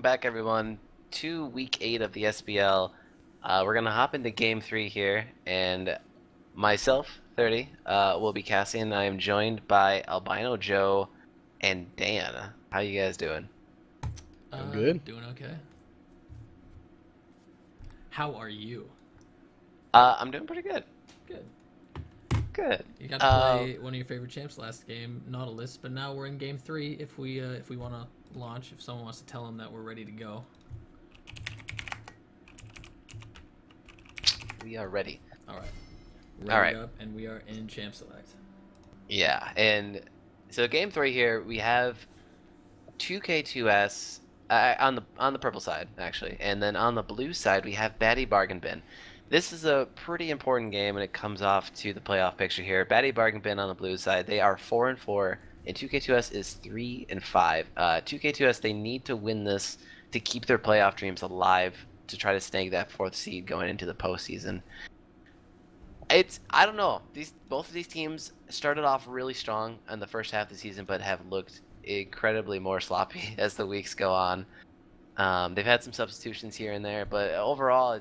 back, everyone, to Week 8 of the SBL. We're gonna hop into Game 3 here, and myself, 30, will be casting. I am joined by Albino Joe and Dan. How you guys doing? I'm good. Doing okay. How are you? I'm doing pretty good. Good. Good. You got to play one of your favorite champs last game, Nautilus, but now we're in game 3. If we want to launch, if someone wants to tell them that we're ready to go. We are ready. All right. All right. Up, and we are in champ select. Yeah, and so Game 3 here, we have 2K2S on the purple side, actually, and then on the blue side we have Batty Bargain Bin. This is a pretty important game, and it comes off to the playoff picture here. Batty Bargain Bin on the blue side, they are 4-4, and 2K2S is 3-5. 2K2S, they need to win this to keep their playoff dreams alive to try to snag that 4th seed going into the postseason. I don't know. Both of these teams started off really strong in the first half of the season, but have looked incredibly more sloppy as the weeks go on. They've had some substitutions here and there, but overall,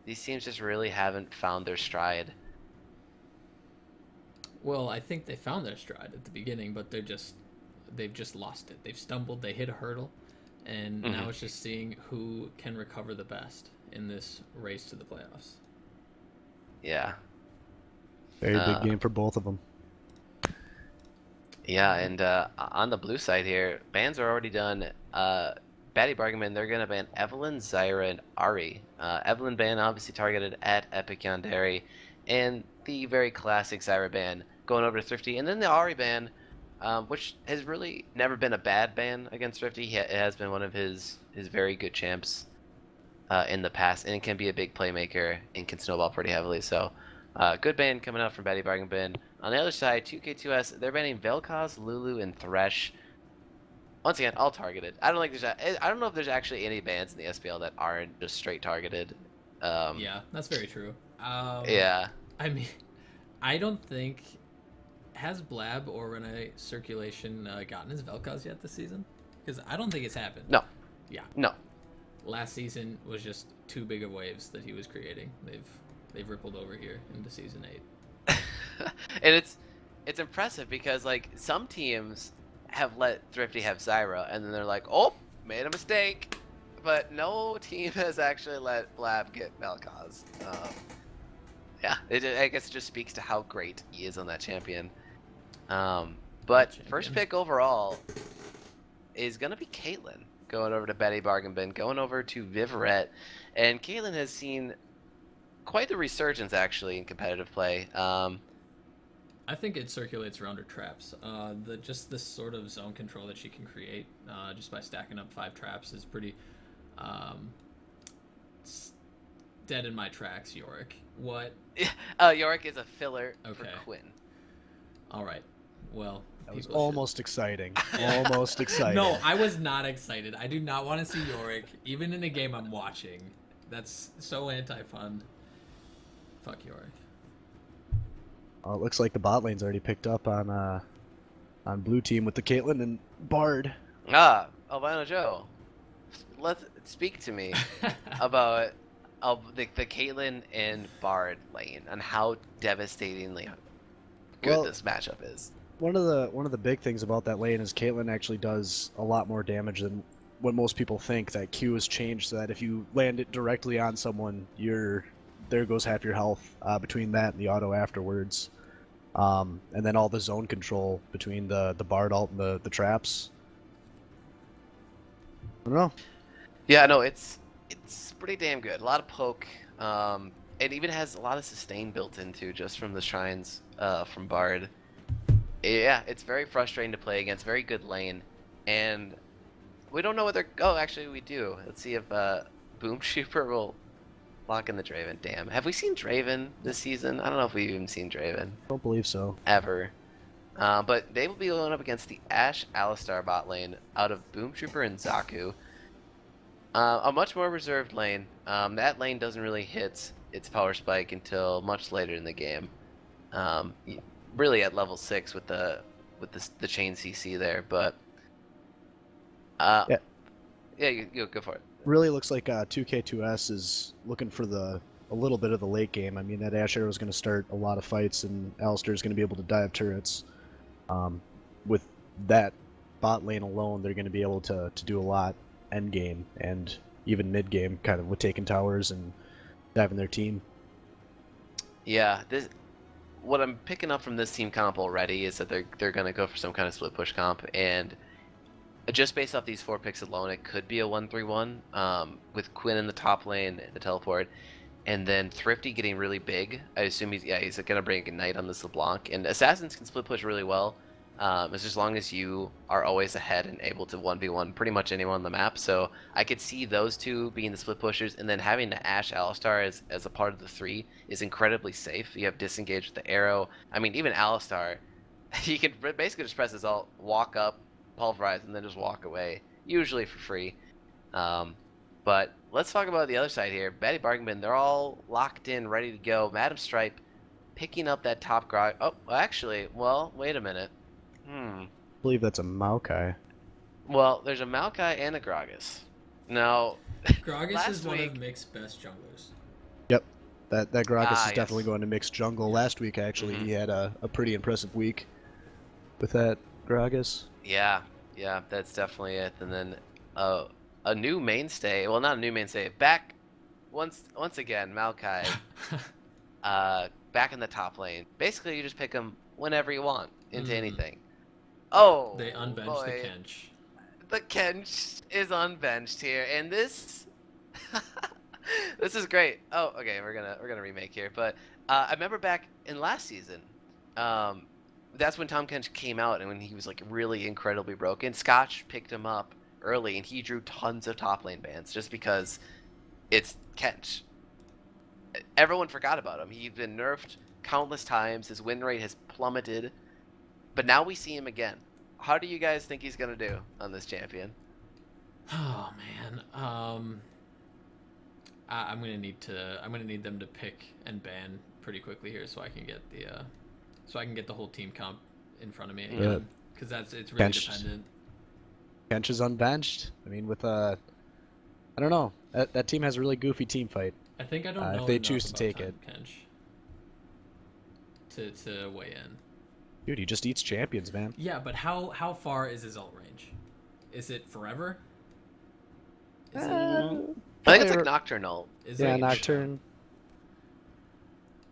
these teams just really haven't found their stride. Well, I think they found their stride at the beginning, but they've just lost it. They've stumbled. They hit a hurdle, and now it's just seeing who can recover the best in this race to the playoffs. Yeah. Very big game for both of them. Yeah, and on the blue side here, bans are already done. Batty Bargainman, they're going to ban Evelyn, Zyra, and Ari. Evelyn ban obviously targeted at Epic Yandere, and the very classic Zyra ban going over to Thrifty. And then the Ari ban, which has really never been a bad ban against Thrifty. It has been one of his very good champs in the past, and it can be a big playmaker and can snowball pretty heavily. So good ban coming out from Batty Bargain Bin. On the other side, 2K2S, they're banning Vel'Koz, Lulu, and Thresh. Once again, all targeted. I don't know if there's actually any bans in the SBL that aren't just straight targeted. Yeah, that's very true. Yeah. I mean, I don't think has Blab or Renee Circulation gotten his Vel'Koz yet this season? Because I don't think it's happened. No. Yeah. No. Last season was just too big of waves that he was creating. They've rippled over here into season 8. And it's impressive because like some teams have let Thrifty have Zyra, and then they're like, oh, made a mistake. But no team has actually let Blab get Vel'Koz. Yeah, I guess it just speaks to how great he is on that champion. But first pick overall is going to be Caitlyn, going over to Batty Bargain Bin, going over to Vivaret. And Caitlyn has seen quite the resurgence, actually, in competitive play. I think it circulates around her traps. Just this sort of zone control that she can create just by stacking up 5 traps is pretty dead in my tracks, Yorick. What? Yorick is a filler for Quinn. All right. Well, that was almost exciting. Almost exciting. No, I was not excited. I do not want to see Yorick, even in a game I'm watching. That's so anti-fun. Fuck Yorick. It looks like the bot lane's already picked up on blue team with the Caitlyn and Bard. Albino Joe, let's speak to me about the Caitlyn and Bard lane and how devastatingly good this matchup is. One of the big things about that lane is Caitlyn actually does a lot more damage than what most people think. That Q has changed so that if you land it directly on someone, there goes half your health between that and the auto afterwards. And then all the zone control between the Bard ult and the traps. I don't know. Yeah, no, it's pretty damn good. A lot of poke. It even has a lot of sustain built into just from the shrines from Bard. Yeah, it's very frustrating to play against. Very good lane, and we don't know whether. Oh, actually, we do. Let's see if Boom Trooper will lock in the Draven. Damn, have we seen Draven this season? I don't know if we've even seen Draven. Don't believe so. Ever. But they will be going up against the Ashe Alistar bot lane out of Boom Trooper and Zaku. A much more reserved lane. That lane doesn't really hit its power spike until much later in the game. Really at level 6 with the chain CC there, but yeah. Yeah, you go for it. Really looks like 2K2S is looking for a little bit of the late game. I mean, that Ash Arrow is going to start a lot of fights, and Alistair is going to be able to dive turrets. With that bot lane alone, they're going to be able to do a lot end game and even mid game, kind of with taking towers and diving their team. Yeah, this what I'm picking up from this team comp already is that they're gonna go for some kind of split push comp, and just based off these 4 picks alone, it could be a 1-3-1 with Quinn in the top lane, the teleport, and then Thrifty getting really big. I assume he's gonna bring Ignite on this LeBlanc, and Assassins can split push really well. As long as you are always ahead and able to 1v1 pretty much anyone on the map. So I could see those two being the split pushers, and then having the Ashe Alistar as a part of the 3 is incredibly safe. You have disengage with the arrow. I mean, even Alistar, he can basically just press his ult, walk up, pulverize, and then just walk away, usually for free. But let's talk about the other side here. Batty Bargain, they're all locked in, ready to go. Madam Stripe picking up that top grog. Oh, actually, well, wait a minute. I believe that's a Maokai. Well, there's a Maokai and a Gragas. Now, Gragas is one of Mick's best junglers. Yep, that Gragas is definitely yes. going to mixed jungle. Last week, actually, he had a pretty impressive week with that Gragas. Yeah, that's definitely it. And then a new mainstay. Well, not a new mainstay. Back once again, Maokai. Back in the top lane. Basically, you just pick him whenever you want into anything. Oh, they unbenched boy. the Kench. The Kench is unbenched here, and this this is great. Oh, okay, we're gonna remake here, but I remember back in last season, that's when Tom Kench came out, and when he was like really incredibly broken, Scotch picked him up early, and he drew tons of top lane bans just because it's Kench. Everyone forgot about him. He's been nerfed countless times. His win rate has plummeted, but now we see him again. How do you guys think he's gonna do on this champion? Oh man, I'm gonna need them to pick and ban pretty quickly here, so I can get the whole team comp in front of me again, because it's really dependent. Kench is unbenched. I mean, with I don't know. That team has a really goofy team fight. I think I don't know if they enough choose to about take Tom it. Kench to weigh in. Dude, he just eats champions, man. Yeah, but how far is his ult range? Is it forever? I think it's like Nocturnal. Nocturne.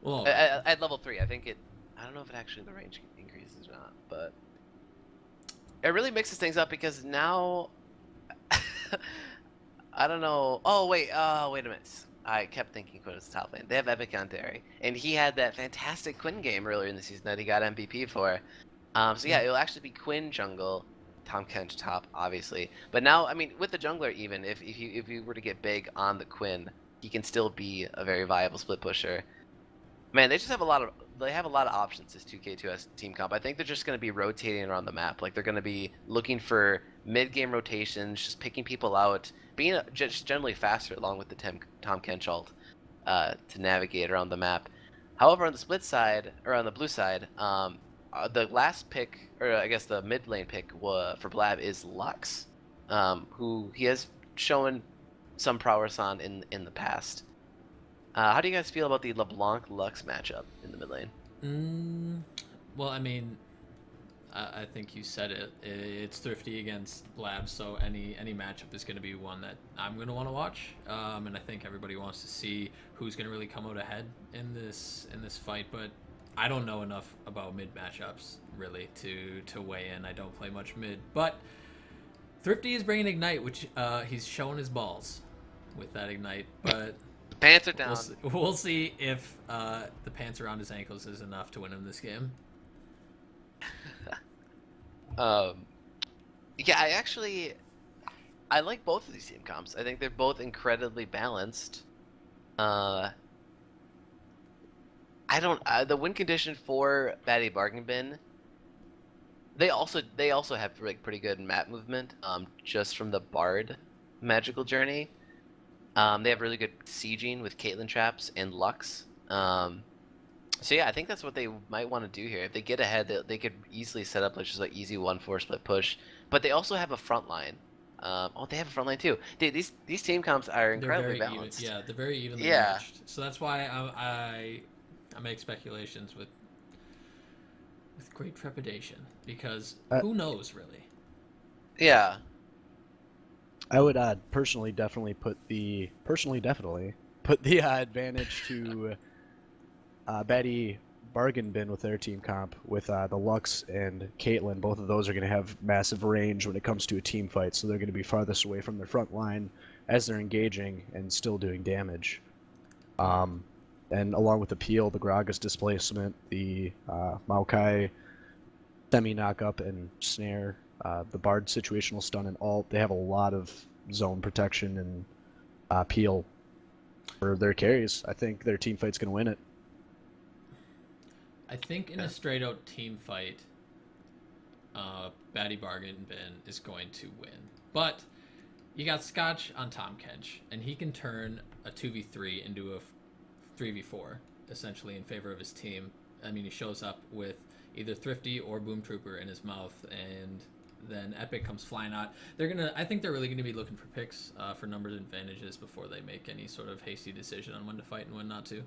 Well, at level 3, I think it. I don't know if it actually the range increases or not, but it really mixes things up because now I don't know. Oh wait a minute. I kept thinking Quinn was top lane. They have Epic on Derry, and he had that fantastic Quinn game earlier in the season that he got MVP for. So yeah, it'll actually be Quinn jungle, Tom Kench top, obviously. But now, I mean, with the jungler, even if you were to get big on the Quinn, he can still be a very viable split pusher. Man, they just have a lot of options this 2K2S team comp. I think they're just going to be rotating around the map. Like they're going to be looking for mid-game rotations, just picking people out, being just generally faster along with the Tom Kench ult to navigate around the map. However, on the split side, or on the blue side, the last pick, or I guess the mid lane pick for Blab is Lux, who he has shown some prowess on in the past. How do you guys feel about the LeBlanc-Lux matchup in the mid lane? Well, I mean, I think you said it. It's Thrifty against Blab, so any matchup is going to be one that I'm going to want to watch. And I think everybody wants to see who's going to really come out ahead in this fight. But I don't know enough about mid matchups really to weigh in. I don't play much mid, but Thrifty is bringing Ignite, which he's showing his balls with that Ignite, but. Pants are down. We'll see if the pants around his ankles is enough to win him this game. Yeah, I like both of these team comps. I think they're both incredibly balanced. The win condition for Batty Bargain Bin. They also have like pretty good map movement. Just from the Bard magical journey. They have really good sieging with Caitlyn traps and Lux. So yeah, I think that's what they might want to do here. If they get ahead, they could easily set up like just an easy 1-4 split push. But they also have a front line Oh, they have a front line too. Dude, these team comps are They're incredibly very even. balanced. Yeah, they're very evenly Yeah, matched. So that's why I make speculations with great trepidation because Uh, who knows really? yeah. I would definitely put the advantage to Betty bargain bin with their team comp with the Lux and Caitlyn. Both of those are going to have massive range when it comes to a team fight, so they're going to be farthest away from their front line as they're engaging and still doing damage. Um, and along with the Peel, the Gragas displacement, the Maokai semi knock up and snare, the Bard situational stun, and all, they have a lot of zone protection and Peel for their carries. I think their team fight's going to win it. I think in a straight out team fight, Batty Bargain Bin is going to win. But you got Scotch on Tom Kench, and he can turn a 2v3 into a 3v4, essentially in favor of his team. I mean, he shows up with either Thrifty or Boom Trooper in his mouth, and then Epic comes flying out. I think they're really gonna be looking for picks for numbers advantages before they make any sort of hasty decision on when to fight and when not to.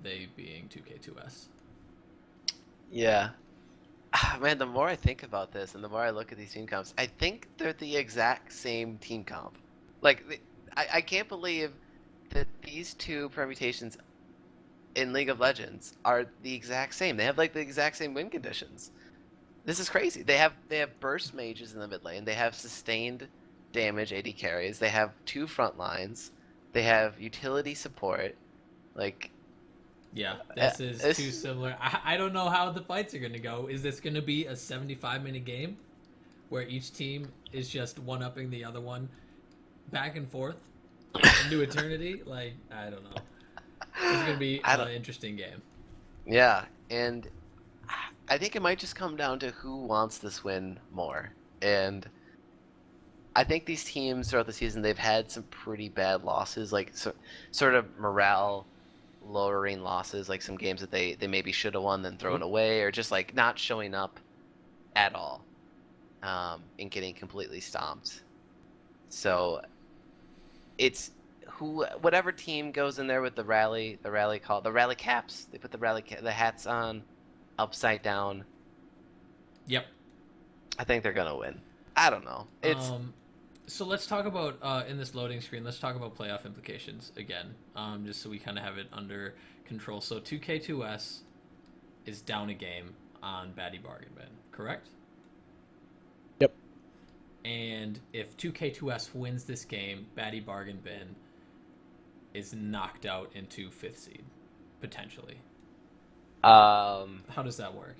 They being 2K2S. Yeah. Man, the more I think about this and the more I look at these team comps, I think they're the exact same team comp. Like, I can't believe that these two permutations in League of Legends are the exact same. They have like the exact same win conditions. This is crazy. They have burst mages in the mid lane. They have sustained damage AD carries. They have two front lines. They have utility support. Like, Yeah, this is too similar. I don't know how the fights are going to go. Is this going to be a 75-minute game where each team is just one-upping the other one back and forth into eternity? Like, I don't know. This is going to be an interesting game. Yeah, and I think it might just come down to who wants this win more. And I think these teams throughout the season, they've had some pretty bad losses, like sort of morale lowering losses, like some games that they maybe should have won then thrown away, or just like not showing up at all, and getting completely stomped. So it's whatever team goes in there with the rally caps. They put the hats on upside down. Yep. I think they're gonna win. I don't know. It's So let's talk about in this loading screen. Let's talk about playoff implications again, just so we kind of have it under control. So 2K2S is down a game on Batty Bargain Bin, correct? Yep. And if 2K2S wins this game, Batty Bargain Bin is knocked out into 5th seed, potentially. How does that work?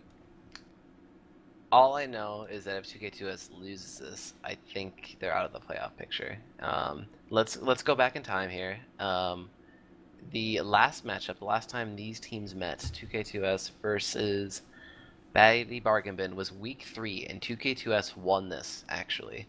All I know is that if 2K2S loses this, I think they're out of the playoff picture. Let's go back in time here. The last matchup, the last time these teams met, 2K2S versus Batty Bargain Bin, was week 3, and 2K2S won this, actually.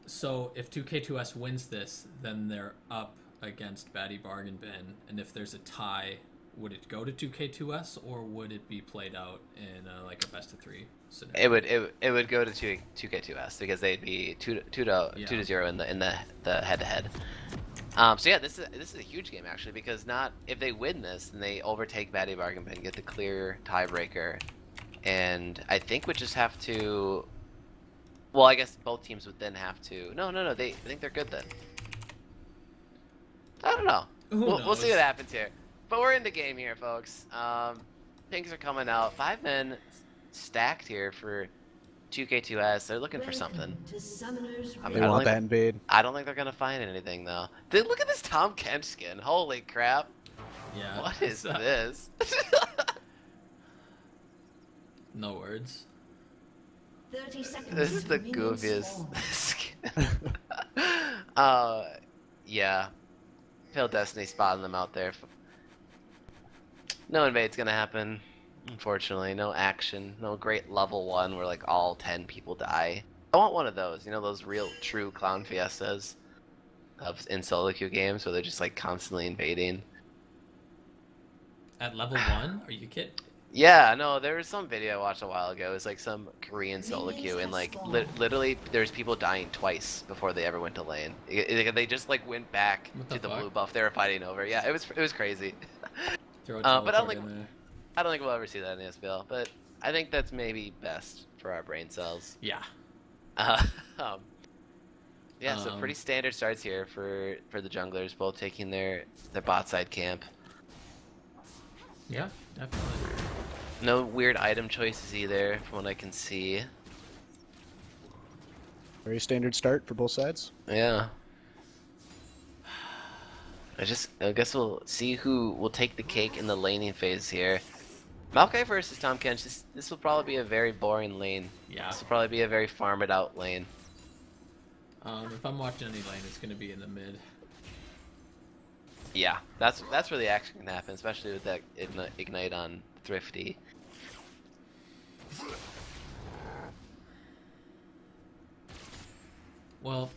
So if 2K2S wins this, then they're up against Batty Bargain Bin, and if there's a tie, would it go to 2K2S or would it be played out in like a best of 3 scenario? It would go to 2K2S because they'd be 2-0 in the head to head. So yeah, this is a huge game actually, because if they win this, then they overtake Batty Bargain Bin, get the clear tiebreaker, and I think would just have to. Well, I guess both teams would then have to. No. I think they're good then. I don't know. We'll see what happens here. But we're in the game here, folks. Things are coming out. 5 men stacked here for 2K2S. They're looking for something. They want that invade. I don't think they're gonna find anything though. Dude, look at this Tom Kench skin. Holy crap! Yeah. What is this? No words. 30 seconds. This is the goofiest skin. Yeah. Phil Destiny spotting them out there. No invade's gonna happen, unfortunately. No action. No great level 1 where like all 10 people die. I want one of those, those real true clown fiestas in solo queue games where they're just like constantly invading. At level 1? Are you kidding? Yeah, no, there was some video I watched a while ago. It was like some Korean solo Minions queue, and have like spawned. literally, there's people dying twice before they ever went to lane. They just like went back What the to the blue fuck? buff they were fighting over. Yeah, it was crazy. Throw a But teleport in there. I don't think we'll ever see that in the SBL. But I think that's maybe best for our brain cells. Yeah. Uh, um, yeah, so Um, pretty standard starts here for the junglers, both taking their bot side camp. yeah, definitely. No weird item choices either, from what I can see. Very standard start for both sides. Yeah. I guess we'll see who will take the cake in the laning phase here. Maokai versus Tahm Kench, this will probably be a very boring lane. Yeah. This will probably be a very farmed out lane. If I'm watching any lane, it's gonna be in the mid. Yeah, that's where the action can happen, especially with that ignite on Thrifty. Well,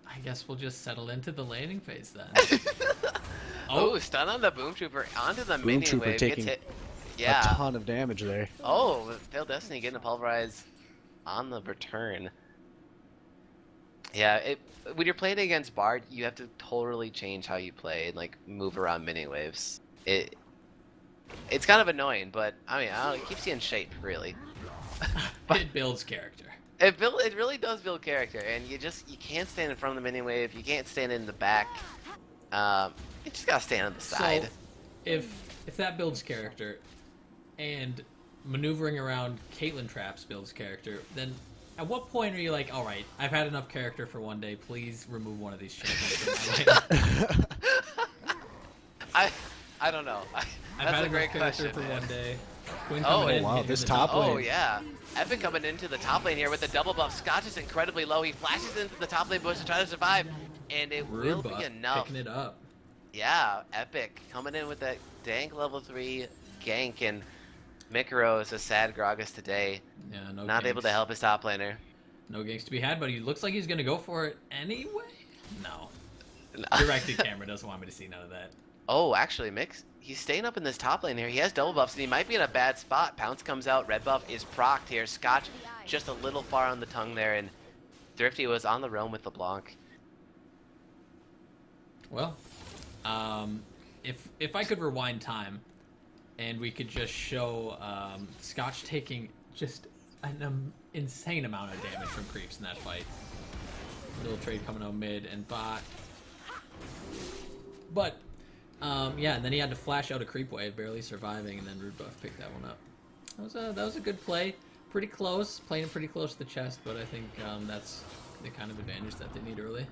I guess we'll just settle into the laning phase then. Oh, stun on the Boom Trooper onto the Boom minion Trooper wave. taking Gets hit. A Yeah. ton of damage there. Oh, Failed Destiny getting a pulverize on the return. Yeah, when you're playing against Bard, you have to totally change how you play and like move around mini waves. It's kind of annoying, but I mean, I don't know, it keeps you in shape, really. It builds character. It really does build character, and you can't stand in front of the mini wave. You can't stand in the back. You just gotta stand on the side. So, if that builds character, and maneuvering around Caitlyn traps builds character, then at what point are you like, all right, I've had enough character for one day. Please remove one of these champions from my lane. I don't know. I've That's had a great enough character question, for man. one day. Quinn Oh, coming in, wow, hitting this the top double. Oh lane. yeah, Evan coming into the top lane here with the double buff. Scotch is incredibly low. He flashes into the top lane bush to try to survive, and it will Rude buff, be enough. picking it up. Yeah, Epic coming in with that dank level 3 gank, and Mikaro is a sad Gragas today. Yeah, no Not able to ganks. help his top laner. No ganks to be had, but he looks like he's gonna go for it anyway. No, directed camera doesn't want me to see none of that. Oh, actually, he's staying up in this top lane here. He has double buffs, and he might be in a bad spot. Pounce comes out, red buff is procced here. Scotch just a little far on the tongue there, and Thrifty was on the roam with LeBlanc. Well, if I could rewind time, and we could just show Scotch taking just an insane amount of damage from creeps in that fight. Little trade coming out mid and bot. But yeah, and then he had to flash out a creep wave, barely surviving, and then Rude Buff picked that one up. That was a good play. Pretty close, playing it pretty close to the chest, but I think that's the kind of advantage that they need early.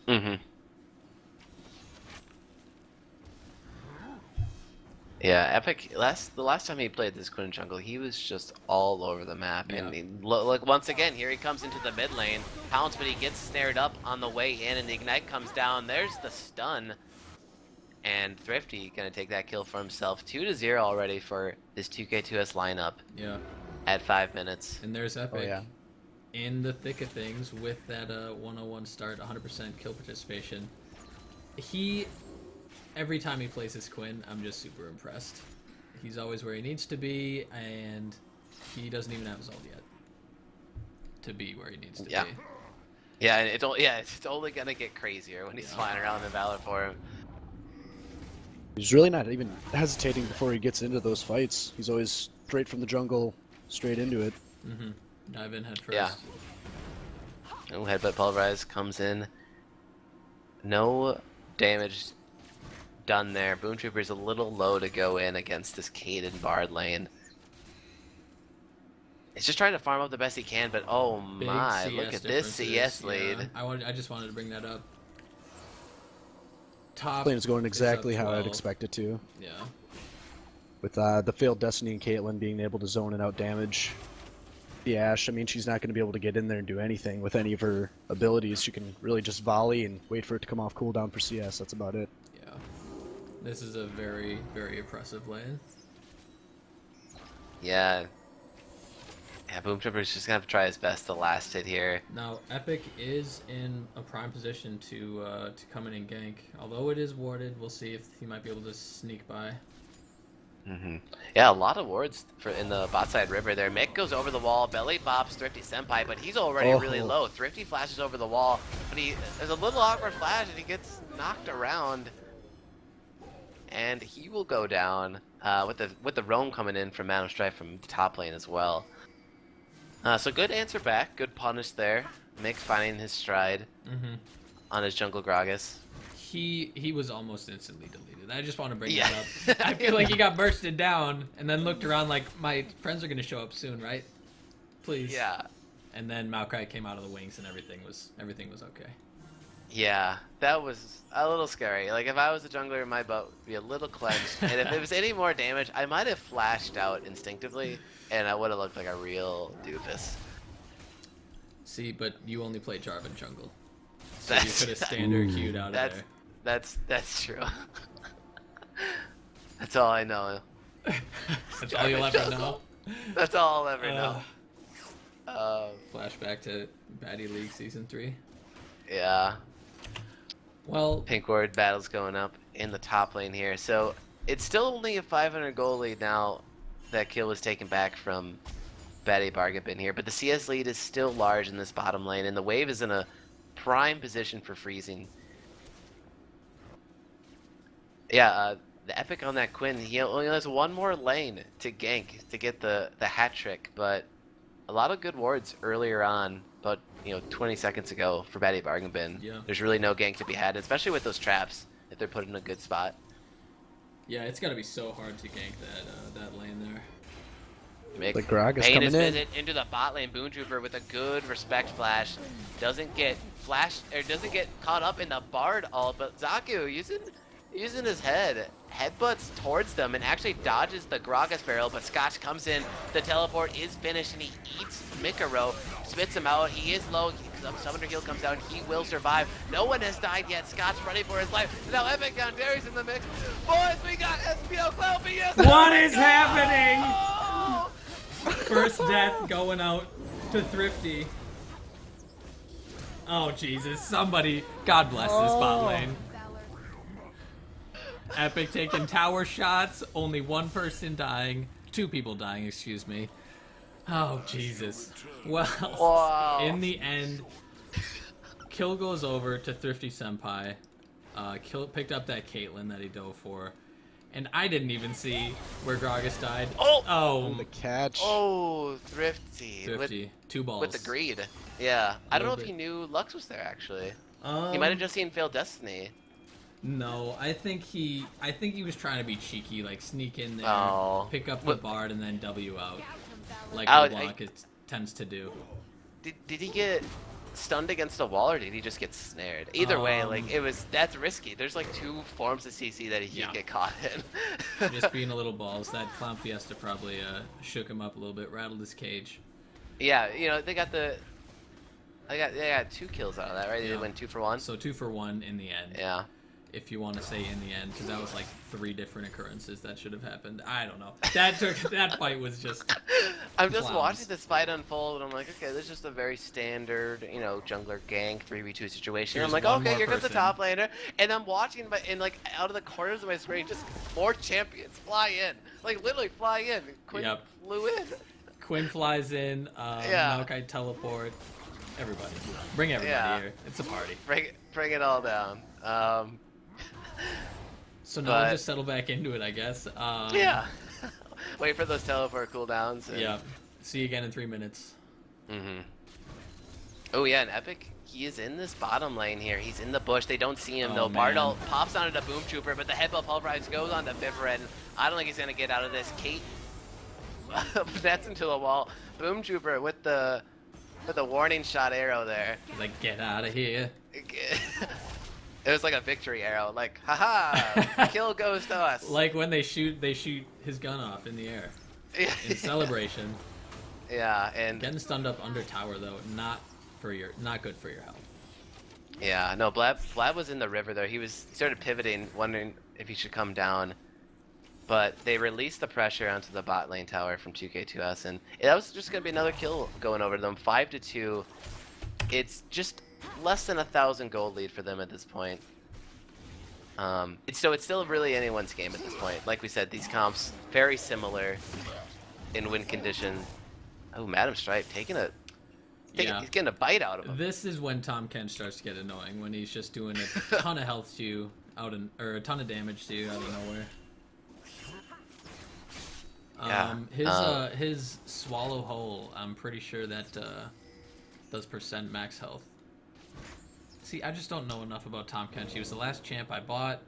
Mm-hmm. Yeah, Epic. The last time he played this Quinn jungle, he was just all over the map, and Yeah. look once again here he comes into the mid lane, Pounce, but he gets snared up on the way in, and the ignite comes down. There's the stun, and Thrifty gonna take that kill for himself. 2-0 already for this 2K2S lineup Yeah, at 5 minutes. and there's Epic. Oh yeah. In the thick of things with that 101 start, 100% kill participation. Every time he plays his Quinn, I'm just super impressed. He's always where he needs to be, and he doesn't even have his ult yet to be where he needs to Yeah. be. Yeah, and it's only gonna get crazier when he's flying around in Valor for him. He's really not even hesitating before he gets into those fights. He's always straight from the jungle, straight into it. Mm-hmm. Dive in head first. Yeah. No headbutt pulverize comes in. No damage done there. Boom Trooper's a little low to go in against this Caden Bard lane. He's just trying to farm up the best he can, but oh Big my, CS look at this CS differences. lead. Yeah. I just wanted to bring that up. Top Lane is going exactly is up how I'd 12. expect it to. Yeah. With the failed Destiny and Caitlyn being able to zone and out damage the Ashe, I mean, she's not going to be able to get in there and do anything with any of her abilities. She can really just volley and wait for it to come off cooldown for CS. That's about it. Yeah. This is a very, very oppressive lane. Yeah. Yeah, Boom Trooper's just gonna have to try his best to last it here. Now, Epic is in a prime position to come in and gank. Although it is warded, we'll see if he might be able to sneak by. Yeah, a lot of wards for in the bot side river there. Mick goes over the wall, belly bops Thrifty Senpai, but he's already really low. Thrifty flashes over the wall, but there's a little awkward flash and he gets knocked around. And he will go down with the roam coming in from Madam Strife from the top lane as well. So good answer back, good punish there. Mick finding his stride on his jungle Gragas. He was almost instantly deleted. I just want to bring Yeah. that up. I feel like he got bursted down and then looked around like, my friends are gonna show up soon, right? Please. Yeah. And then Maokai came out of the wings and everything was okay. Yeah, that was a little scary. Like, if I was a jungler, my butt would be a little clenched. And if it was any more damage, I might have flashed out instinctively, and I would have looked like a real doofus. See, but you only play Jarvan jungle. So you could have standard queued out of there. That's true. That's all I know. That's all you'll ever know. That's all I'll ever know. Flashback to Baddie League Season 3. Yeah. Well, Pink Ward battle's going up in the top lane here. So it's still only a 500 goal lead now. That kill was taken back from Betty Bargabin here. But the CS lead is still large in this bottom lane. And the wave is in a prime position for freezing. Yeah, the Epic on that Quinn, he only has one more lane to gank to get the hat trick. But a lot of good wards earlier on. But 20 seconds ago for Betty Bargain Bin. Yeah. There's really no gank to be had, especially with those traps if they're put in a good spot. yeah, it's gotta be so hard to gank that lane there. Mick The Grog is paying coming his in. visit into the bot lane. Boon Trooper with a good respect flash. Doesn't get flashed or doesn't get caught up in the Bard ult, but Zaku using his headbutts towards them and actually dodges the Gragas barrel, but Scotch comes in. The teleport is finished and he eats Mikaro, spits him out. He is low. Summoner heal comes down. He will survive. No one has died yet. Scotch running for his life. Now Epic down. Derry's in the mix. Boys, we got SBL Cloud BS. What is happening? Oh! First death going out to Thrifty. Oh Jesus! Somebody, God bless this bot lane. Epic taking tower shots. Only one person dying. 2 people dying. Excuse me. Oh Jesus. Well, Wow. in the end, kill goes over to Thrifty Senpai. Picked up that Caitlyn that he dove for. And I didn't even see where Gragas died. Oh! The catch. Oh, Thrifty. Thrifty. 2 balls. With the greed. Yeah. I don't know if Little he knew Lux was there, actually. Um, He might have just seen Failed Destiny. No, I think he was trying to be cheeky, like sneak in there, Oh. pick up the Bard, and then W out. Like Oh, LeBlanc it tends to do. Did he get stunned against a wall, or did he just get snared? Either way, like, that's risky. There's like 2 forms of CC that he could get caught in. Just being a little balls. That Clown Fiesta probably shook him up a little bit, rattled his cage. Yeah, they got 2 kills out of that, right? They Yeah. went 2 for 1. So 2 for 1 in the end. Yeah. If you want to say in the end, because that was like 3 different occurrences that should have happened. I don't know. That fight was just. I'm just clowns. watching this fight unfold, and I'm like, okay, this is just a very standard, jungler gank 3v2 situation. Here's I'm like, one okay, more here comes the person. top laner, and I'm watching, and like out of the corners of my screen, just more champions fly in, like literally fly in. Quinn Yep. flew in. Quinn flies in. Yeah. Maokai teleport. Everybody. Bring everybody here. It's a party. Bring it all down. So now we'll just settle back into it, I guess. Yeah. Wait for those teleport cooldowns. And... Yeah. See you again in 3 minutes. Oh yeah, and Epic, he is in this bottom lane here. He's in the bush. They don't see him Oh, though. man. Bardal pops onto the Boom Trooper, but the headbutt pulverize goes on to Vivared. I don't think he's gonna get out of this. Kate, that's into the wall. Boom Trooper with the warning shot arrow there. Like, get out of here. It was like a victory arrow. Like, haha, kill goes to us. Like when they shoot his gun off in the air. In celebration. Yeah, and Getting stunned up under tower though, not good for your health. yeah, no, Vlad was in the river there. He started pivoting, wondering if he should come down. But they released the pressure onto the bot lane tower from 2K2S, and that was just gonna be another kill going over them. 5-2. It's just less than 1,000 gold lead for them at this point. It's still really anyone's game at this point. Like we said, these comps very similar in win condition. Oh, Madam Stripe Yeah. he's getting a bite out of him. This is when Tom Ken starts to get annoying, when he's just doing a ton of health to you or a ton of damage to you out of nowhere. His swallow hole, I'm pretty sure that does percent max health. See, I just don't know enough about Tom Ken. He was the last champ I bought.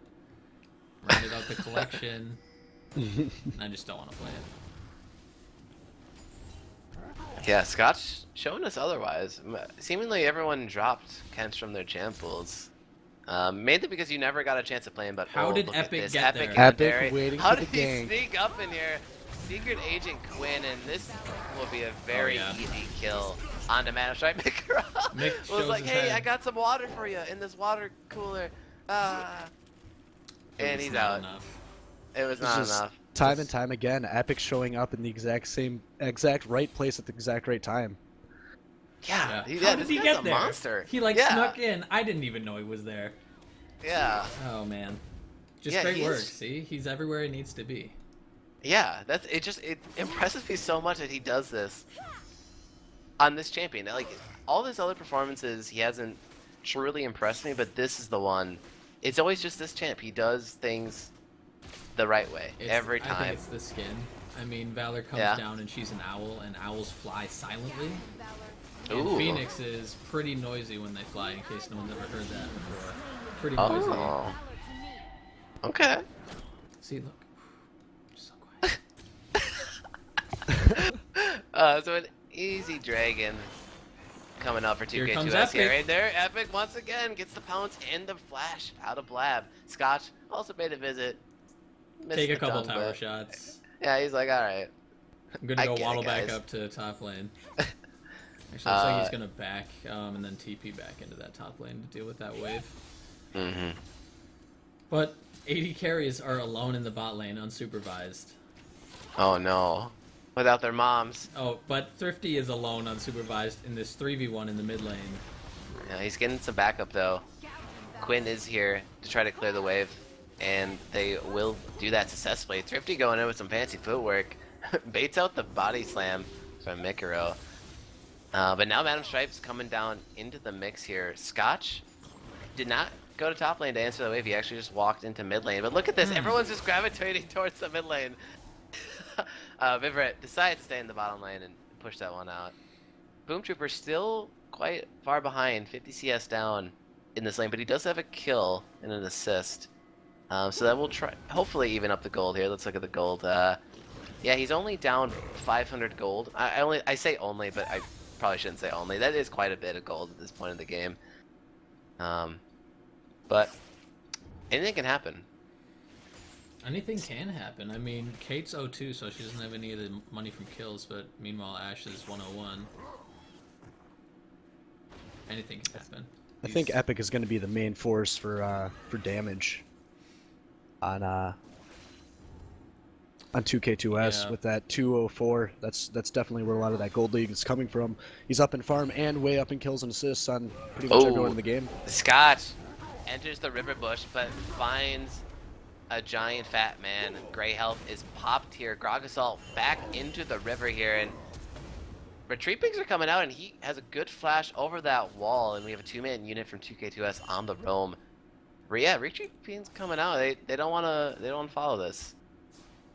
Rounded out the collection. And I just don't want to play it. Yeah, Scott's showing us otherwise. Seemingly everyone dropped Kens from their champ pools. Mainly because you never got a chance to play him, but How did look at Epic this. get Epic there? and Epic Derry. waiting How for did the he gank. sneak up in here? Secret Agent Quinn, and this will be a very easy kill onto Madam Stripe. Mick was shows like, his hey, head. I got some water for you in this water cooler. And It was he's not out. enough. It was It's not just enough. time and time again, Epic showing up in the exact right place at the exact right time. Yeah, How did this he guy's get a there? monster. He like yeah. snuck in. I didn't even know he was there. Yeah. Oh man. Just Yeah, great he work. is- See, he's everywhere he needs to be. Yeah, it impresses me so much that he does this on this champion. Like all his other performances, he hasn't truly impressed me, but this is the one. It's always just this champ. He does things the right way every I time. think it's the skin. I mean, Valor comes Yeah. down and she's an owl, and owls fly silently. And Ooh. Phoenix is pretty noisy when they fly, in case no one's ever heard that before. Pretty noisy. Oh. Okay. See, look. So quiet. So an easy dragon coming up for Here comes 2K2S here. Epic. Right there, Epic once again gets the pounce and the flash out of Blab. Scotch also made a visit. Missed Take a the couple tongue, tower but- shots. Yeah, he's like, all right. I'm gonna I go get it, waddle back guys. up to top lane. Actually, looks like he's gonna back and then TP back into that top lane to deal with that wave. Mm-hmm. But 80 carries are alone in the bot lane, unsupervised. Oh no. Without their moms. Oh, but Thrifty is alone unsupervised in this 3v1 in the mid lane. Yeah, he's getting some backup though. Quinn is here to try to clear the wave, and they will do that successfully. Thrifty going in with some fancy footwork. Baits out the body slam from Mikaro. But now Madam Stripe's coming down into the mix here. Scotch did not go to top lane to answer the wave. He actually just walked into mid lane. But look at this. Everyone's just gravitating towards the mid lane. Vivrette decided to stay in the bottom lane and push that one out. Boom Trooper still quite far behind, 50 CS down in this lane, but he does have a kill and an assist. So that will try, hopefully even up the gold here. Let's look at the gold. Yeah, he's only down 500 gold. I say only, but I probably shouldn't say only. That is quite a bit of gold at this point in the game. But anything can happen. Anything can happen. I mean, Kate's 0-2, so she doesn't have any of the money from kills, but meanwhile Ash is 101. Anything can happen. I think Epic is going to be the main force for damage on 2K2S Yeah. with that 204. That's definitely where a lot of that gold league is coming from. He's up in farm and way up in kills and assists on pretty much everyone in the game. Scotch enters the river bush, but finds a giant fat man. Gray health is popped here. Grog Assault back into the river here, and Retreat Pigs are coming out, and he has a good flash over that wall, and we have a two-man unit from 2K2S on the roam. Yeah, Retreat Pigs coming out. They don't want to follow this.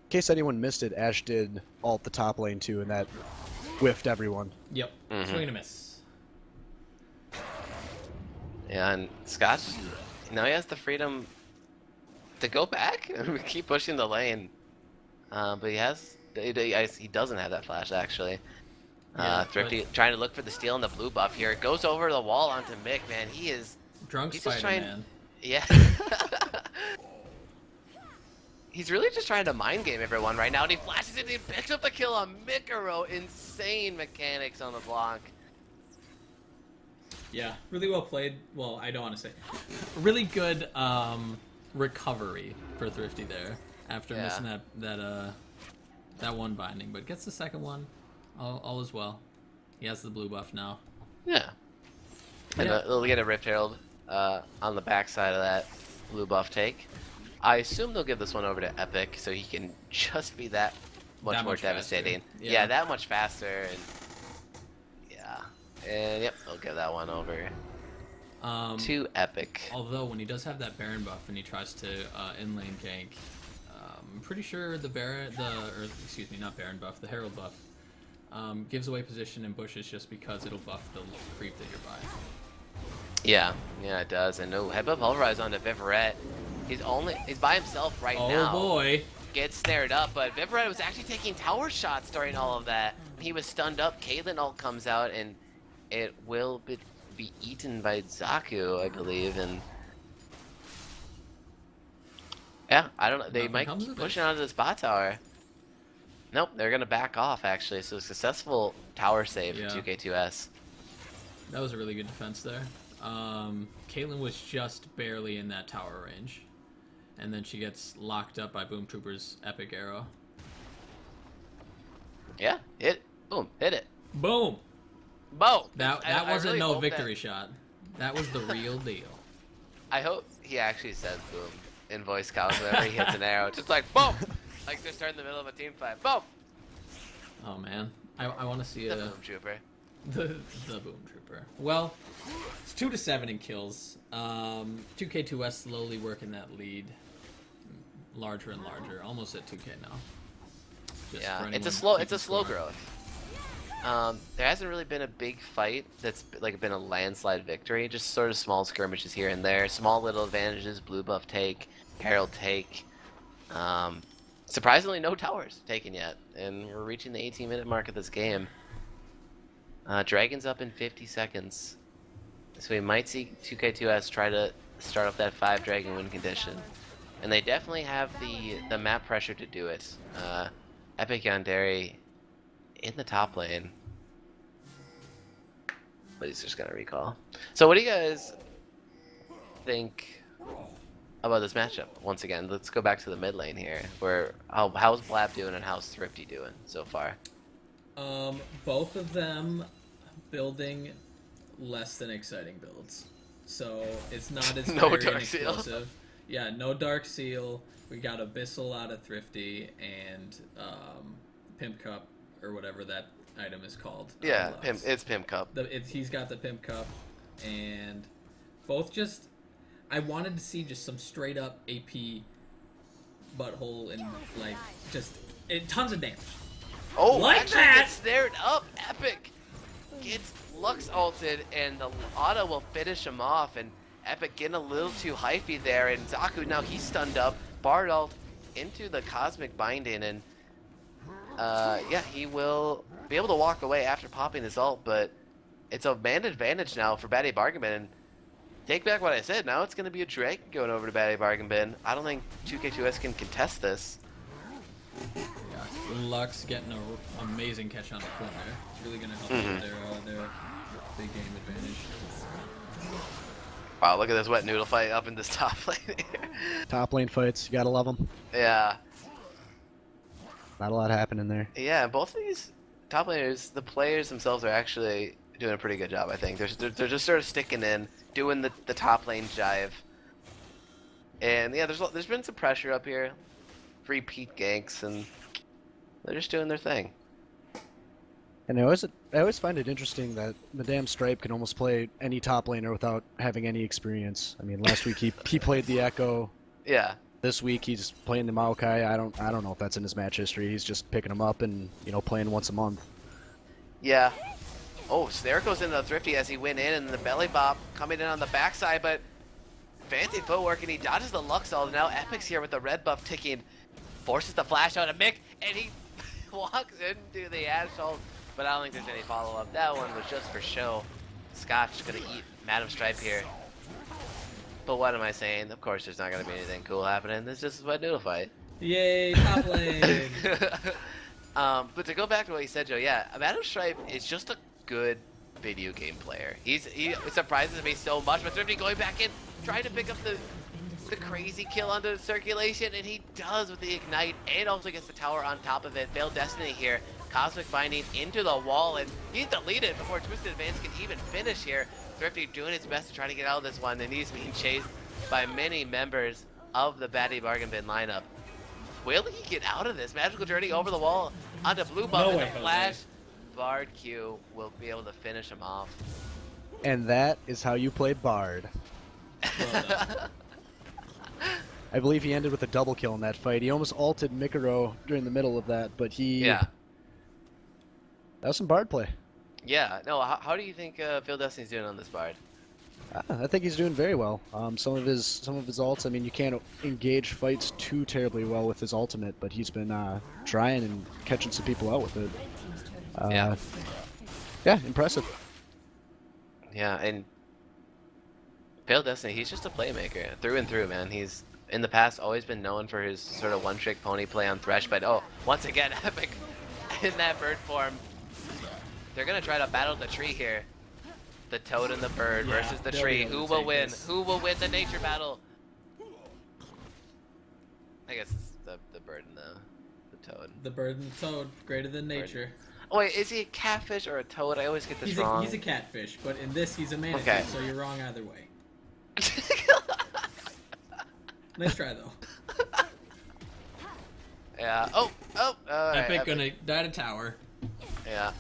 In case anyone missed it, Ash did ult the top lane too, and that whiffed everyone. Yep. Mhm. Swing and a miss. Yeah, and Scotch, now he has the freedom to go back and keep pushing the lane. But he doesn't have that flash actually. Yeah, Thrifty trying to look for the steal and the blue buff here. It goes over the wall onto Mick, man. He's Drunk just trying. Spider-Man. Yeah. He's really just trying to mind game everyone right now, and he flashes it and he picks up the kill on Mikaro. Insane mechanics on the block. Yeah, really well played. Well, I don't want to say. Really good recovery for Thrifty there after Yeah. missing that one binding, but gets the second one. All is well. He has the blue buff now. Yeah. And Yeah. they'll get a Rift Herald on the backside of that. blue buff take. I assume they'll give this one over to Epic so he can just be that much more devastating. Yeah, that much faster. And yeah, and yep, they'll give that one over to Epic. Although when he does have that Baron buff and he tries to in-lane gank, I'm pretty sure the not Baron buff, the Herald buff, gives away position in bushes just because it'll buff the creep that you're by. Yeah, it does. And no headbutt pulverize onto Viverette. He's by himself right now. Oh boy. Gets snared up, but Viverette was actually taking tower shots during all of that. He was stunned up. Caitlyn ult comes out, and it will be eaten by Zaku, I believe. And yeah, I don't know. They might keep pushing onto this bot tower. Nope, they're gonna back off actually. So successful tower save for 2K2S. That was a really good defense there. Caitlyn was just barely in that tower range. And then she gets locked up by Boom Trooper's epic arrow. Yeah, hit it. Boom! Boom! That wasn't no victory shot. That was the real deal. I hope he actually says boom in voice comms whenever he hits an arrow. Just like boom! Like they're starting in the middle of a team fight. Boom! Oh man. I want to see the Boom Trooper. The Boom Trooper. Well, it's 2-7 in kills. 2K2S slowly working that lead. Larger and larger, almost at 2K now. Yeah, it's a slow growth. There hasn't really been a big fight that's like been a landslide victory. Just sort of small skirmishes here and there, small little advantages. Blue buff take, Herald take. Surprisingly, no towers taken yet, and we're reaching the 18-minute mark of this game. Dragon's up in 50 seconds, so we might see 2K2S try to start up that 5 dragon win condition. And they definitely have the map pressure to do it. Epic Yandere in the top lane. But he's just gonna recall. So what do you guys think about this matchup? Once again, let's go back to the mid lane here. How's Blab doing and how's Thrifty doing so far? Both of them building less than exciting builds. So it's not as no very Dark Seal. explosive. Yeah, no Dark Seal. We got Abyssal out of Thrifty and Pimp Cup or whatever that item is called. Yeah, it's Pimp Cup. He's got the Pimp Cup, and both just. I wanted to see just some straight up AP butthole and like just tons of damage. Oh, like actually that! Gets snared up. Epic gets Lux ulted, and the auto will finish him off. And Epic getting a little too hypey there, and Zaku now he's stunned up. Bard ult into the Cosmic Binding, and yeah, he will be able to walk away after popping his ult, but it's a man advantage now for Batty Bargain Bin. And take back what I said, now it's going to be a Dragon going over to Batty Bargain Bin. I don't think 2K2S can contest this. Yeah, Lux getting an amazing catch on the corner. It's really going to help their big game advantage. Wow, look at this wet noodle fight up in this top lane here. Top lane fights, you gotta love them. Yeah. Not a lot happening there. Yeah, both of these top laners, the players themselves are actually doing a pretty good job, I think. They're just sort of sticking in, doing the top lane jive. And yeah, there's been some pressure up here. Repeat ganks, and they're just doing their thing. And I always find it interesting that Madame Stripe can almost play any top laner without having any experience. I mean, last week he played the Echo. Yeah. This week he's playing the Maokai. I don't know if that's in his match history. He's just picking them up and playing once a month. Yeah. Oh, so there goes into the Thrifty as he went in, and the belly bop coming in on the backside, but fancy footwork, and he dodges the Lux ult. Now Epic's here with the red buff ticking, forces the flash out of Mick, and he walks into the Ash ult. But I don't think there's any follow-up. That one was just for show. Scotch gonna eat Madam Stripe here. But what am I saying? Of course there's not gonna be anything cool happening. This is just a wet noodle fight. Yay, top lane! But to go back to what you said, Joe, yeah, Madam Stripe is just a good video game player. He surprises me so much, but Thrifty going back in, trying to pick up the crazy kill onto circulation, and he does with the ignite, and also gets the tower on top of it. Veiled Destiny here. Cosmic Binding into the wall, and he's deleted before Twisted Advance can even finish here. Thrifty doing his best to try to get out of this one, and he's being chased by many members of the Batty Bargain Bin lineup. Will he get out of this? Magical Journey over the wall onto blue buff, No and way, the Jose. flash. Bard Q will be able to finish him off. And that is how you play Bard. Well done. I believe he ended with a double kill in that fight. He almost ulted Mikuro during the middle of that, but he... Yeah. That was some Bard play. Yeah. No, how do you think Phil Destiny's doing on this Bard? I think he's doing very well. Some of his ults, I mean, you can't engage fights too terribly well with his ultimate, but he's been trying and catching some people out with it. Yeah. Yeah, impressive. Yeah, and Phil Destiny, he's just a playmaker through and through, man. He's in the past always been known for his sort of one-trick pony play on Thresh, but oh, once again, Epic in that bird form. They're gonna try to battle the tree here. The toad and the bird Yeah, versus the they'll tree. be able Who to will take win? this. Who will win the nature battle? I guess it's the bird and the toad. The bird and the toad, greater than nature. Oh wait, is he a catfish or a toad? I always get this wrong. He's a catfish, but in this he's a manatee, Okay. so you're wrong either way. Nice try though. Yeah. Oh. Epic Epic. gonna die to tower. Yeah.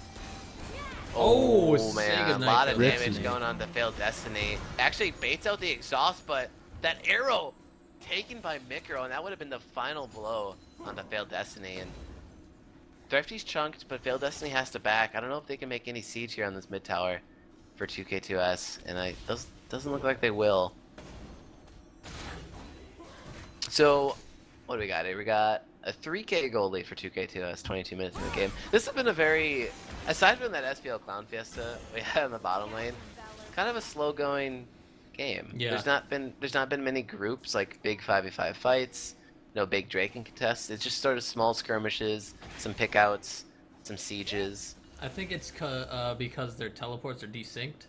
Oh, man, Sega a Knight lot of for damage Destiny. going on to Failed Destiny. Actually baits out the exhaust, but that arrow taken by Mikro, and that would have been the final blow on the Failed Destiny. And Thrifty's chunked, but Failed Destiny has to back. I don't know if they can make any siege here on this mid tower for 2K2S, and doesn't look like they will. So, what do we got here? We got a 3K goal lead for 2K2S, 22 minutes in the game. This has been a very, aside from that SBL Clown Fiesta we had in the bottom lane, kind of a slow-going game. Yeah. There's not been many groups like big 5v5 fights, no big Draken contests. It's just sort of small skirmishes, some pickouts, some sieges. I think it's because their teleports are desynced.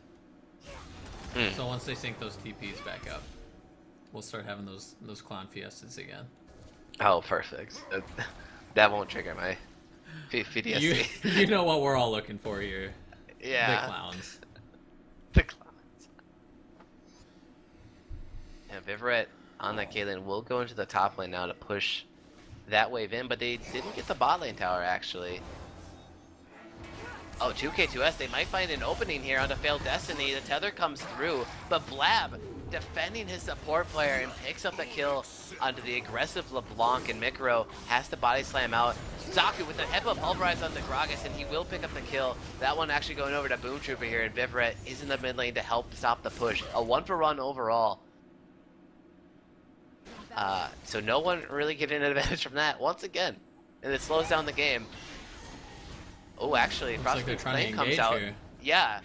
Hmm. So once they sync those TPs back up, we'll start having those clown fiestas again. Oh, perfect. That won't trigger my PTSD. You know what we're all looking for here. Yeah. The clowns. The clowns. And Vivaret on that Caitlyn will go into the top lane now to push that wave in, but they didn't get the bot lane tower actually. Oh, 2K2S, they might find an opening here on the Failed Destiny. The tether comes through, but Blab defending his support player and picks up the kill onto the aggressive LeBlanc, and Mikro has to body slam out. Zaku with the Hepa pulverize on the Gragas, and he will pick up the kill. That one actually going over to Boom Trooper here, and Vivaret is in the mid lane to help stop the push. A 1-for-1 overall. So no one really getting an advantage from that once again, and it slows down the game. Oh, actually, Looks like they're Frostbite trying Flame to comes engage out. here. Yeah.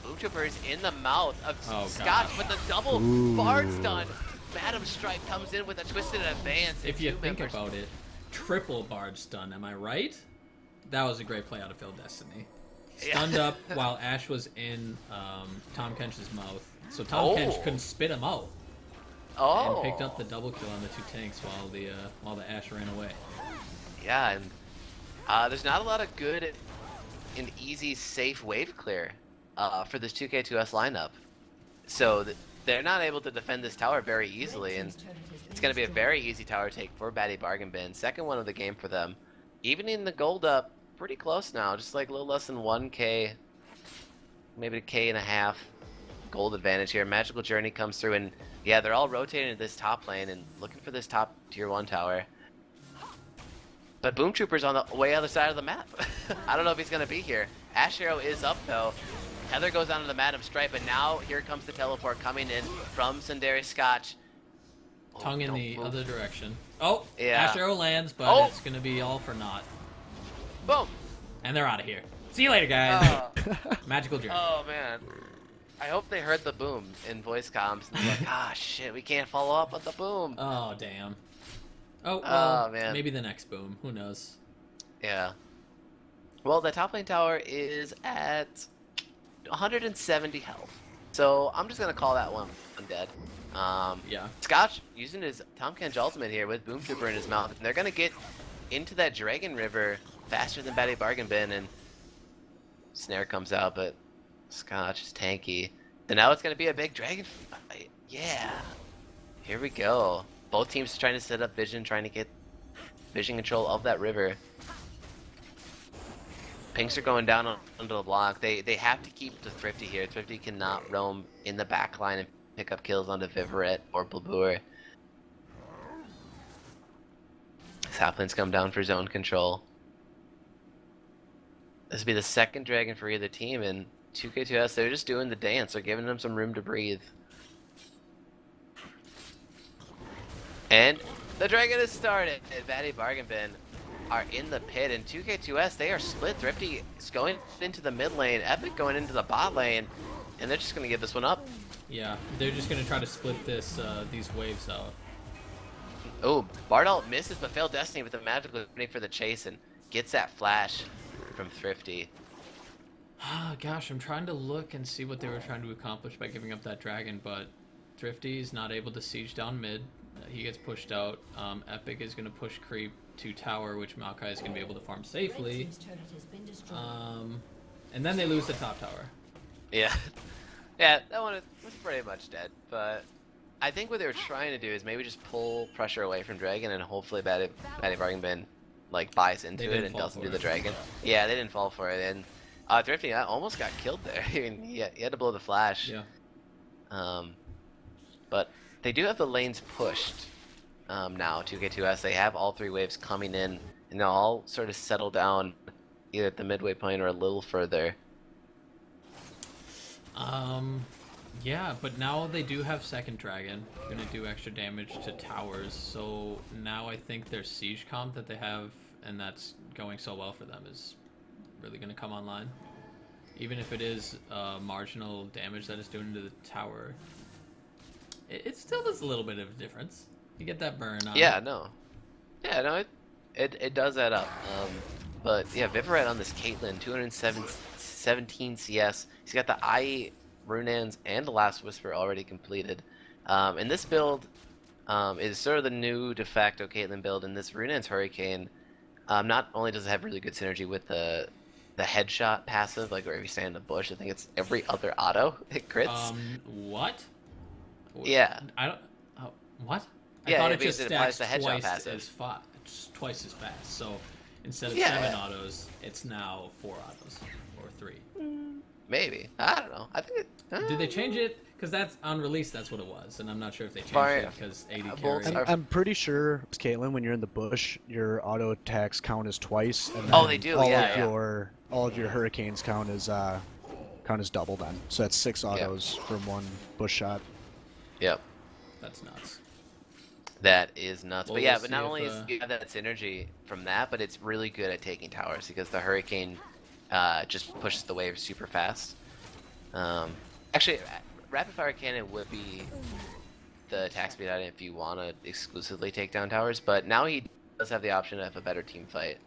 Boom Trooper is in the mouth of Oh, Scott gosh. with the double Bard stun. Madam Strike comes in with a twisted advance. and If you two think members- about it, triple Bard stun, am I right? That was a great play out of Phil Destiny. Yeah. Stunned up while Ash was in Tom Kench's mouth. So Tom Kench couldn't spit him out. Oh. And picked up the double kill on the two tanks while the Ash ran away. Yeah, and there's not a lot of good and easy, safe wave clear for this 2K2S lineup. So they're not able to defend this tower very easily, and it's going to be a very easy tower take for Batty Bargain Bin. Second one of the game for them. Evening the gold up pretty close now, just like a little less than 1K, maybe a K and a half gold advantage here. Magical Journey comes through, and yeah, they're all rotating to this top lane and looking for this top tier 1 tower. But Boom Trooper's on the way other side of the map. I don't know if he's gonna be here. Ash Arrow is up though. Heather goes down to the Madam Stripe, but now here comes the teleport coming in from Sundari Scotch. Oh, Tongue in don't the move. other direction. Oh, Yeah. Ash Arrow lands, but Oh! it's gonna be all for naught. Boom! And they're out of here. See you later, guys. Oh, Magical Journey. oh man. I hope they heard the boom in voice comms and they're like, ah shit, we can't follow up with the boom. Oh, damn. Oh, well, Oh, man. maybe the next boom. Who knows? Yeah. Well, the top lane tower is at 170 health. So I'm just gonna call that one undead. Yeah. Scotch using his Tom Kench ultimate here with Boom Trooper in his mouth. And they're gonna get into that Dragon River faster than Batty Bargain Bin, and Snare comes out, but Scotch is tanky. So now it's gonna be a big dragon fight. Yeah. Here we go. Both teams trying to set up vision, trying to get vision control of that river. Pinks are going down onto the block. They have to keep the Thrifty here. Thrifty cannot roam in the back line and pick up kills onto Vivaret or Blabur. Saplings come down for zone control. This will be the second dragon for either team, and 2K2S, they're just doing the dance. They're giving them some room to breathe. And the dragon has started. Batty Bargain Bin are in the pit, and 2K2S, they are split. Thrifty is going into the mid lane, Epic going into the bot lane, and they're just going to give this one up. Yeah, they're just going to try to split this these waves out. Oh, Bardalt misses, but Failed Destiny with the magical opening for the chase and gets that flash from Thrifty. Ah, gosh, I'm trying to look and see what they were trying to accomplish by giving up that dragon, but Thrifty is not able to siege down mid. He gets pushed out. Epic is going to push creep to tower, which Maokai is going to be able to farm safely. And then they lose the top tower. Yeah. Yeah, that one was pretty much dead, but I think what they were trying to do is maybe just pull pressure away from Dragon, and hopefully Batty Bargain Bin like buys into it and doesn't do the Dragon. Yeah, they didn't fall for it, and Thrifty almost got killed there. I mean, he had to blow the flash. Yeah. But they do have the lanes pushed now, 2K2S. They have all three waves coming in, and they'll all sort of settle down either at the midway point or a little further. Yeah, but now they do have second dragon. Gonna do extra damage to towers, so now I think their siege comp that they have, and that's going so well for them, is really gonna come online. Even if it is marginal damage that it's doing to the tower, it still does a little bit of a difference. You get that burn on. Yeah, no. Yeah, no, it does add up. But yeah, Vivaret on this Caitlyn, 217 CS. He's got the IE, Runans, and the Last Whisper already completed. And this build is sort of the new de facto Caitlyn build. And this Runans Hurricane, not only does it have really good synergy with the headshot passive, like where you stand in the bush, I think it's every other auto it crits. What? Yeah. I don't. What? I Yeah, thought yeah, it just because it applies stacks the headshot twice passive. twice as fast. So instead of Yeah. 7 autos, it's now 4 autos or 3. Maybe. I don't know. I think it... Did they change it? Because that's on release. That's what it was, and I'm not sure if they changed Fire- it because 80 bolts carry. are- I'm pretty sure, Caitlyn, when you're in the bush, your auto attacks count as twice, and Oh, then they do, all yeah, of yeah. all of your hurricanes count as double then. So that's 6 autos from one bush shot. Yep. That's nuts. That is nuts. Well, But yeah, we'll but see not if, only is you have that synergy from that, but it's really good at taking towers because the Hurricane just pushes the wave super fast. Actually, Rapid Fire Cannon would be the attack speed item if you want to exclusively take down towers, but now he does have the option of a better team fight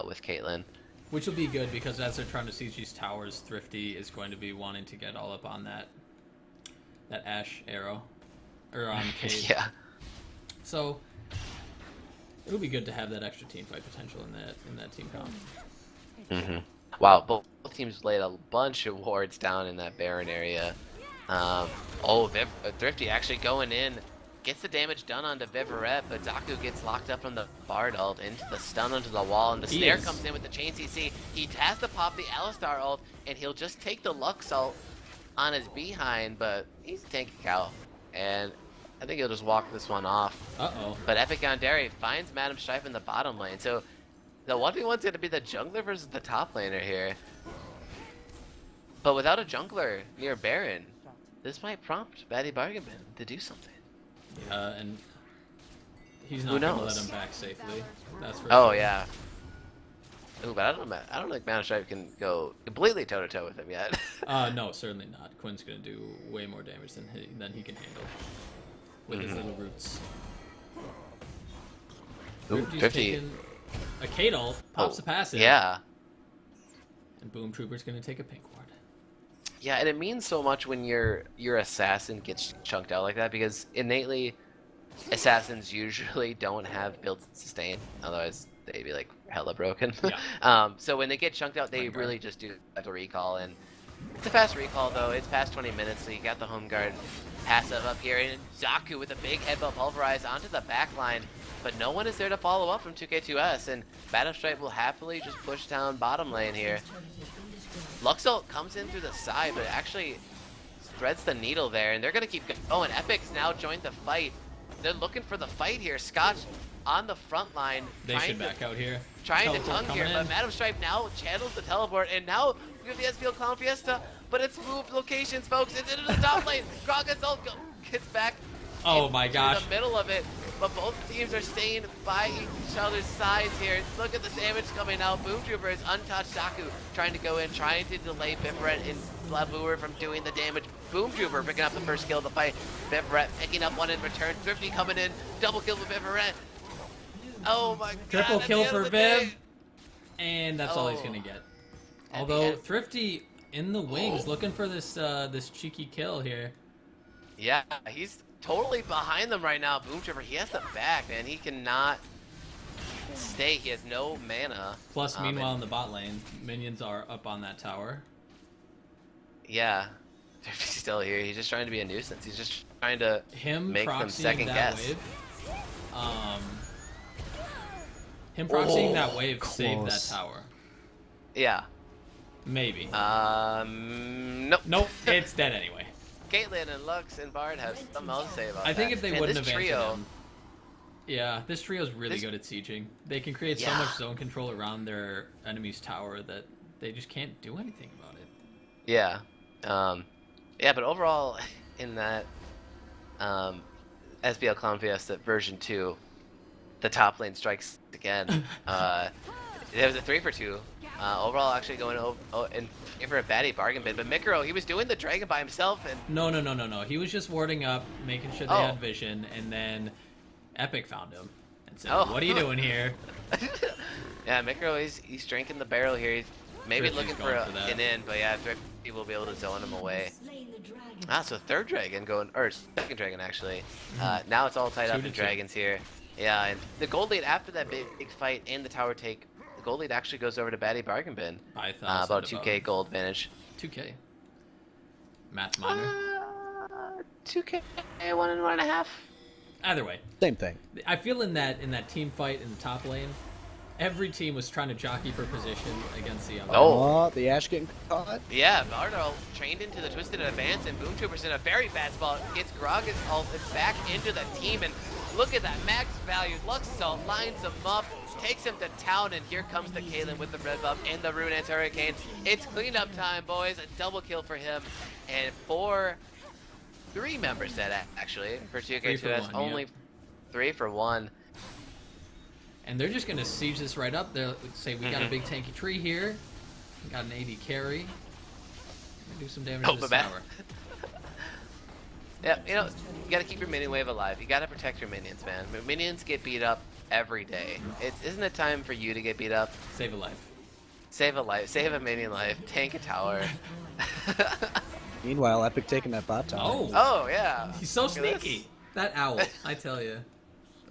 with Caitlyn. Which will be good because as they're trying to siege these towers, Thrifty is going to be wanting to get all up on that Ash arrow or on Cade. Yeah. So it'll be good to have that extra team fight potential in that team comp. Wow, both teams laid a bunch of wards down in that Baron area. Thrifty actually going in, gets the damage done onto Vivaret, but Zaku gets locked up from the Bard ult into the stun onto the wall, and the snare comes in with the chain CC. He has to pop the Alistar ult, and he'll just take the Lux ult on his behind, but he's a tanky cow, and I think he'll just walk this one off. Uh-oh. But Epic Yandere finds Madam Strife in the bottom lane, so the 1v1's going to be the jungler versus the top laner here. But without a jungler near Baron, this might prompt Batty Bargain Bin to do something. And he's Who not going to knows? let him back safely. That's for Oh sure. yeah. Ooh, but I don't think Madam Strife can go completely toe to toe with him yet. No, certainly not. Quinn's going to do way more damage than he can handle with his little roots. Ooh, Thrifty's 50. taking a Cade ult, pops the passive. Yeah. And Boom Trooper's going to take a pink ward. Yeah, and it means so much when your assassin gets chunked out like that, because innately assassins usually don't have builds to sustain, otherwise they'd be like hella broken. Yeah. So when they get chunked out, they Home guard. really just do have a recall, and it's a fast recall though. It's past 20 minutes, so you got the home guard passive up here, and Zaku with a big headbutt pulverize onto the back line, but no one is there to follow up from 2K2S, and Battlestripe will happily just push down bottom lane here. Luxalt comes in through the side, but actually threads the needle there, and they're gonna keep going. Epic's now joined the fight. They're looking for the fight here. Scotch on the front line. They should back out here. Trying to Teleport tongue here, coming but in. Madam Stripe now channels the teleport, and now we have the SBL Clown Fiesta, but it's moved locations, folks. It's into the top lane. Gragas gets back Oh my gosh. the middle of it, but both teams are staying by each other's sides here. Look at the damage coming out. Boom Trooper is untouched. Zaku trying to go in, trying to delay Bifret and Blavuer from doing the damage. Boom Trooper picking up the first kill of the fight. Bifret picking up one in return. Thrifty coming in, double kill with Bifret. Oh my god. Triple at the kill end for of the day- Viv, and that's all he's gonna get. Although end- Thrifty in the wings, looking for this this cheeky kill here. Yeah, he's totally behind them right now. Boom Trooper, he has to back, man. He cannot stay. He has no mana. Plus, meanwhile, in and- the bot lane, minions are up on that tower. Yeah, Thrifty's still here. He's just trying to be a nuisance. He's just trying to Him make them proxying second that guess. wave. Him proxying that Oh, wave saved that close. tower. Yeah. Maybe. Nope. Nope, it's dead anyway. Caitlyn and Lux and Bard have something else to say about I think that. if they Man, wouldn't this have trio, answered him. Yeah, this trio's really This- good at sieging. They can create so Yeah. much zone control around their enemy's tower that they just can't do anything about it. Yeah. Yeah, but overall, in that SBL Clown Fiesta version 2, the top lane strikes again. It was a 3-for-2. Overall, actually going in favor of Batty bargain bin, but Mikro, he was doing the dragon by himself, and No. He was just warding up, making sure they Oh. had vision, and then Epic found him and said, Oh. "What are you doing here?" yeah, Mikro, he's drinking the barrel here. He's maybe Thrifty's looking for going for that. an in, but yeah, Thrifty will be able to zone him away. Slain the dragon. Ah, so third dragon going, or second dragon actually. Now it's all tied up 2-2. in dragons here. Yeah, and the gold lead after that big fight and the tower take, the gold lead actually goes over to Batty bargain bin. By 1,000 About 2k gold advantage. 2K. Math minor. 2k, 1.5. Either way, Same thing. I feel in that team fight in the top lane, every team was trying to jockey for position against the other. Oh. The Ash getting caught. Yeah, Bardo trained into the twisted advance, and Boom Trooper's in a very bad spot. Gets Gragas ult back into the team, and look at that max value. Luxalt lines him up, takes him to town, and here comes the Caitlyn with the red buff and the Rune's Hurricane. It's cleanup time, boys. A double kill for him, and 3 members dead actually for 2K2S. 3 for 1, Only yep. 3 for 1. And they're just gonna siege this right up. They'll say, "We got a big tanky tree here. We got an AD carry. Gonna do some damage Oh, to this but tower." Yeah, you gotta keep your minion wave alive. You gotta protect your minions, man. Minions get beat up every day. Isn't it time for you to get beat up? Save a life. Save a life, save a minion life, tank a tower. Meanwhile, Epic taking that bot tower. Oh, Oh yeah. he's so Look at this. sneaky. That owl, I tell you,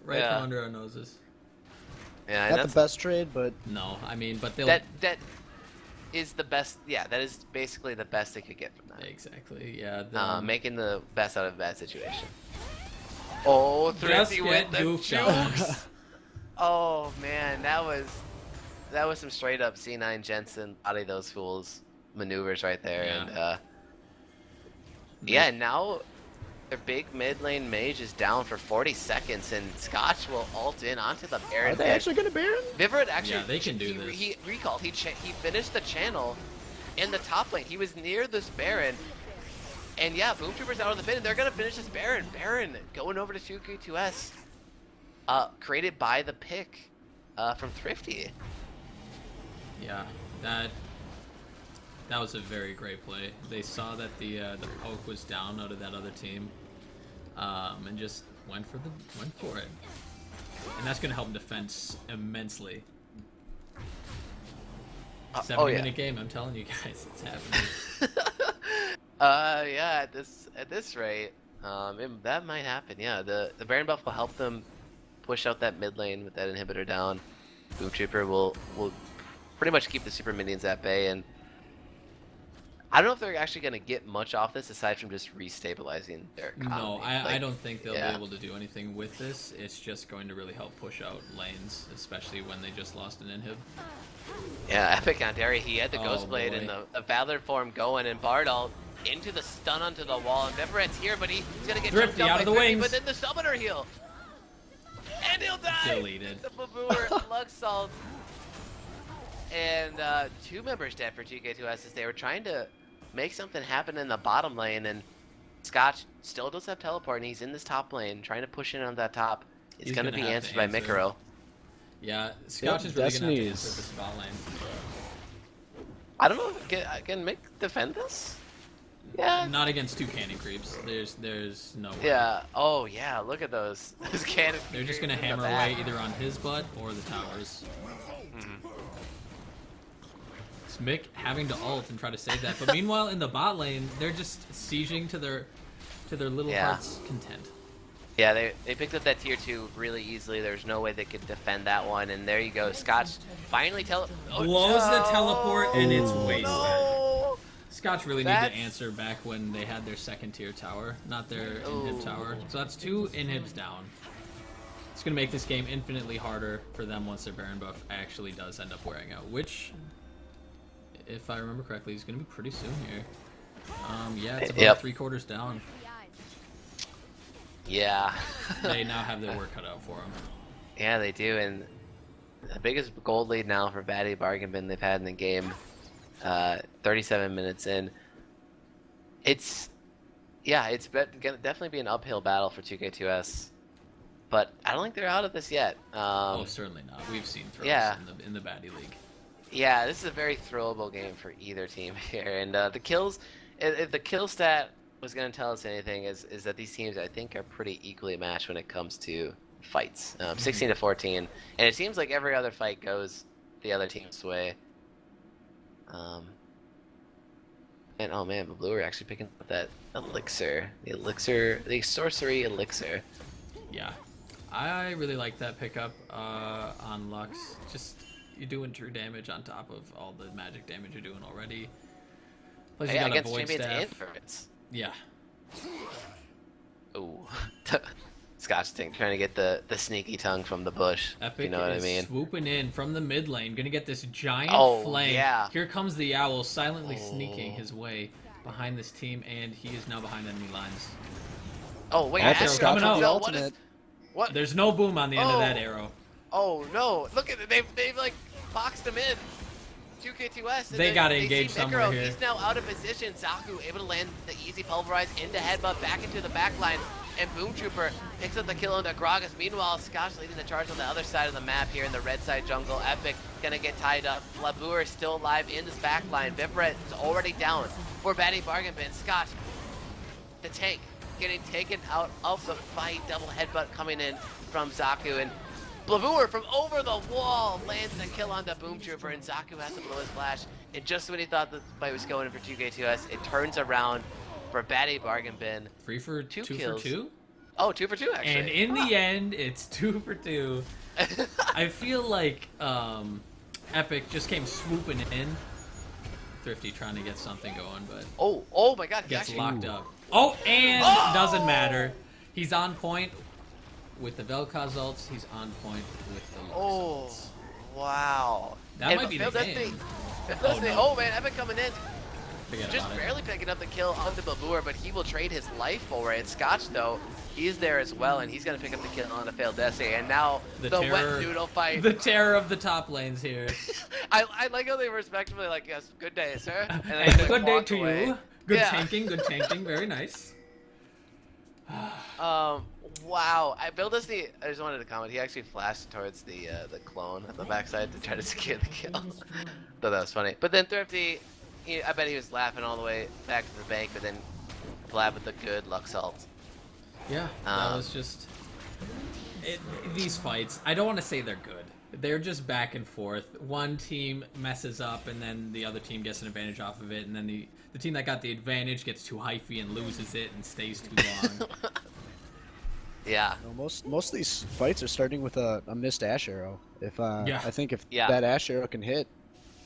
right Yeah. from under our noses. Yeah, and Not the best trade, but No, I mean, but they'll that is the best. Yeah, that is basically the best they could get from that. exactly. Yeah. they'll- Making the best out of a bad situation. Oh, Just Thrifty with get the goofed on. jukes. Oh man, that was some straight up C9 Jensen out of those fools maneuvers right there, Yeah. and yeah, now their big mid lane mage is down for 40 seconds, and Scotch will ult in onto the Baron. are they actually going to Baron? Vivid actually, Yeah, they can do this. He recalled. He finished the channel in the top lane. He was near this Baron, and yeah, Boom Trooper's out of the pit, and they're gonna finish this Baron. Baron going over to 2K2S, created by the pick from Thrifty. Yeah, that was a very great play. They saw that the poke was down out of that other team, and just went for it. And that's gonna help defense immensely. 70-minute game, I'm telling you guys, it's happening. Yeah, at this rate, that might happen. Yeah, the Baron buff will help them push out that mid lane with that inhibitor down. Boom Trooper will pretty much keep the super minions at bay, and I don't know if they're actually going to get much off this aside from just restabilizing their economy. No, I don't think they'll yeah. be able to do anything with this. It's just going to really help push out lanes, especially when they just lost an inhib. Yeah, Epic on Derry, he had the Oh, Ghost Blade boy. and the Valor form going, and Bardal into the stun onto the wall, and Vivaret's here, but he's going to get Thrifty jumped out of the Thrifty, wings. but then the Summoner heal. And he'll die! Deleted. The Baboor, Lug Salt. And 2 members dead for GK2S as they were trying to make something happen in the bottom lane, and Scotch still does have teleport, and he's in this top lane trying to push in on that top. It's going to be have to answered by answer. Mikaro. Yeah, Scotch is really going to have to answer Destiny's- this bot lane. I don't know if can Mick defend this? Yeah. Not against 2 cannon creeps. There's no way. Yeah. Oh, yeah. Look at those. Those cannon. They're just going to in the hammer back. away either on his butt or the towers. It's Mick having to ult and try to save that. But meanwhile, in the bot lane, they're just sieging to their little Yeah. heart's content. Yeah, they picked up that tier 2 really easily. There's no way they could defend that one. And there you go. Scotch finally Blows the teleport and it's wasted. No! Scotch really need to That's- answer back when they had their second tier tower, not their inhib tower. So that's 2 inhibs down. It's going to make this game infinitely harder for them once their Baron buff actually does end up wearing out, which, if I remember correctly, is going to be pretty soon here. Yeah, it's about Yep. 3/4 down. Yeah. They now have their work cut out for them. Yeah, they do. And the biggest gold lead now for Batty Bargain Bin they've had in the game. 37 minutes in. It's gonna definitely be an uphill battle for 2K2S, but I don't think they're out of this yet. Oh, certainly not. We've seen throws yeah. in the Baddie League. Yeah, this is a very throwable game for either team here, and the kills. If the kill stat was going to tell us anything, is that these teams I think are pretty equally matched when it comes to fights. 16 to 14, and it seems like every other fight goes the other team's way. And oh man, Blue are actually picking up that elixir, the sorcery elixir. Yeah, I really like that pickup on Lux. Just you're doing true damage on top of all the magic damage you're doing already. Plus you Yeah, got a against void champions staff. and turrets. Yeah, Ooh, Scotch thing trying to get the sneaky tongue from the bush. Epic You know what I is mean? swooping in from the mid lane, gonna get this giant Oh, flank. yeah. Here comes the owl, silently sneaking his way behind this team, and he is now behind enemy lines. Oh wait, Epic Astro coming out. comes out. What is? Ultimate. What? There's no boom on the end of that Oh. arrow. Oh no! Look at it. They've like boxed him in. 2K2S. And They then gotta see engage somewhere Mikaro. here. He's now out of position. Zaku able to land the easy pulverize into headbutt back into the back line. And Boom Trooper picks up the kill into Gragas. Meanwhile, Scotch leading the charge on the other side of the map here in the red side jungle. Epic gonna get tied up. Labour is still alive in this back line. Vipret is already down for Batty Bargain Bin. Scotch, the tank, getting taken out of the fight. Double headbutt coming in from Zaku. And Blabour from over the wall lands the kill on the Boom Trooper, and Zaku has to blow his flash. And just when he thought the fight was going for 2K2S, it turns around for Batty Bargain Bin. 3 for Two 2 kills. for 2? Oh, 2 for 2 actually. And in the end, it's 2 for 2. I feel like Epic just came swooping in. Thrifty trying to get something going, but oh my God, he gets actually locked up. Oh, and Oh! doesn't matter. He's on point with the Vel'Koz ults. He's on point with the Lux Oh, ults. wow. That And might be the Phil game. Destiny- Phil Oh, Destiny- no. oh man, Epic coming in. Forget Just about barely picking up the kill on the Blabour, but he will trade his life for it. Scotch, though, he's there as well, and he's going to pick up the kill on the failed Destiny. And now The the terror- wet noodle fight. The terror of the top lanes here. I like how they respectfully like, yes, good day, sir. And they And just good day walk to away. you. Good Yeah. tanking, good tanking. Very nice. Wow. Bill Destiny, I just wanted to comment, he actually flashed towards the clone on the backside to try to secure the kill. Thought that was funny. But then Thrifty, I bet he was laughing all the way back to the bank, but then Blab with the good Lux ult. Yeah, that was just... these fights, I don't want to say they're good. They're just back and forth. One team messes up, and then the other team gets an advantage off of it, and then the team that got the advantage gets too hyphy and loses it and stays too long. Yeah. You know, most of these fights are starting with a missed Ash arrow. If Yeah. I think if Yeah. that Ash arrow can hit,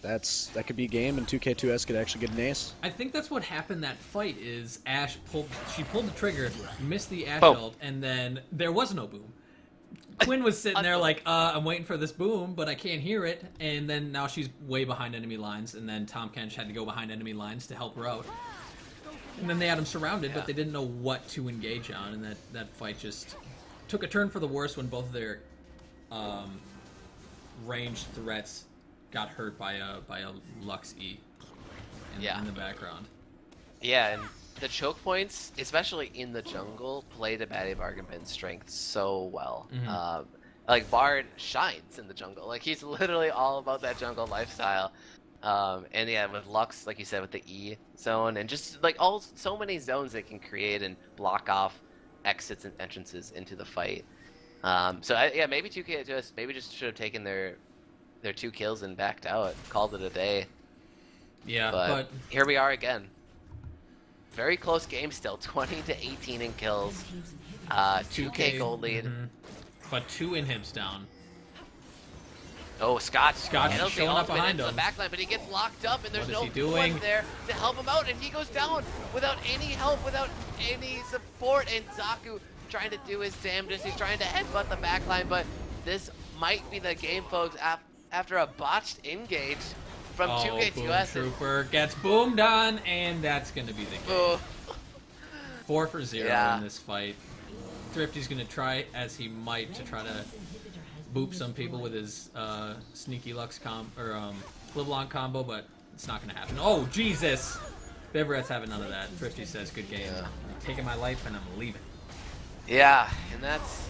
that could be game, and 2K2S could actually get an ace. I think that's what happened that fight is Ash pulled the trigger, missed the Ash Boom. ult, and then there was no boom. Quinn was sitting there like, I'm waiting for this boom, but I can't hear it, and then now she's way behind enemy lines, and then Tom Kench had to go behind enemy lines to help her out. And then they had him surrounded, but they didn't know what to engage on, and that fight just took a turn for the worse when both of their ranged threats got hurt by a Lux E in the background. Yeah, and the choke points, especially in the jungle, play to Batty Bargain's strength so well. Mm-hmm. Like Bard shines in the jungle. Like he's literally all about that jungle lifestyle. And yeah, with Lux, like you said, with the E zone and just like so many zones they can create and block off exits and entrances into the fight. Yeah, maybe 2K just should have taken their 2 kills and backed out, called it a day. Yeah, but here we are again. Very close game still, 20-18 in kills. 2K gold lead. Mm-hmm. But 2 inhibs down. Oh, Scott is showing up behind into him. the backline, but he gets locked up, and there's What no is he doing? one there to help him out, and he goes down without any help, without any support, and Zaku trying to do his damnedest. He's trying to headbutt the backline, but this might be the game, folks, after a botched engage from 2K2S. Boom Trooper gets boomed on, and that's going to be the game. 4 for 0 in this fight. Thrifty's going to try, as he might, to try to boop some people with his sneaky Lux LeBlanc combo, but it's not going to happen. Oh, Jesus! Beveret's having none of that. Thrifty says, good game. Yeah. I'm taking my life, and I'm leaving. Yeah, and that's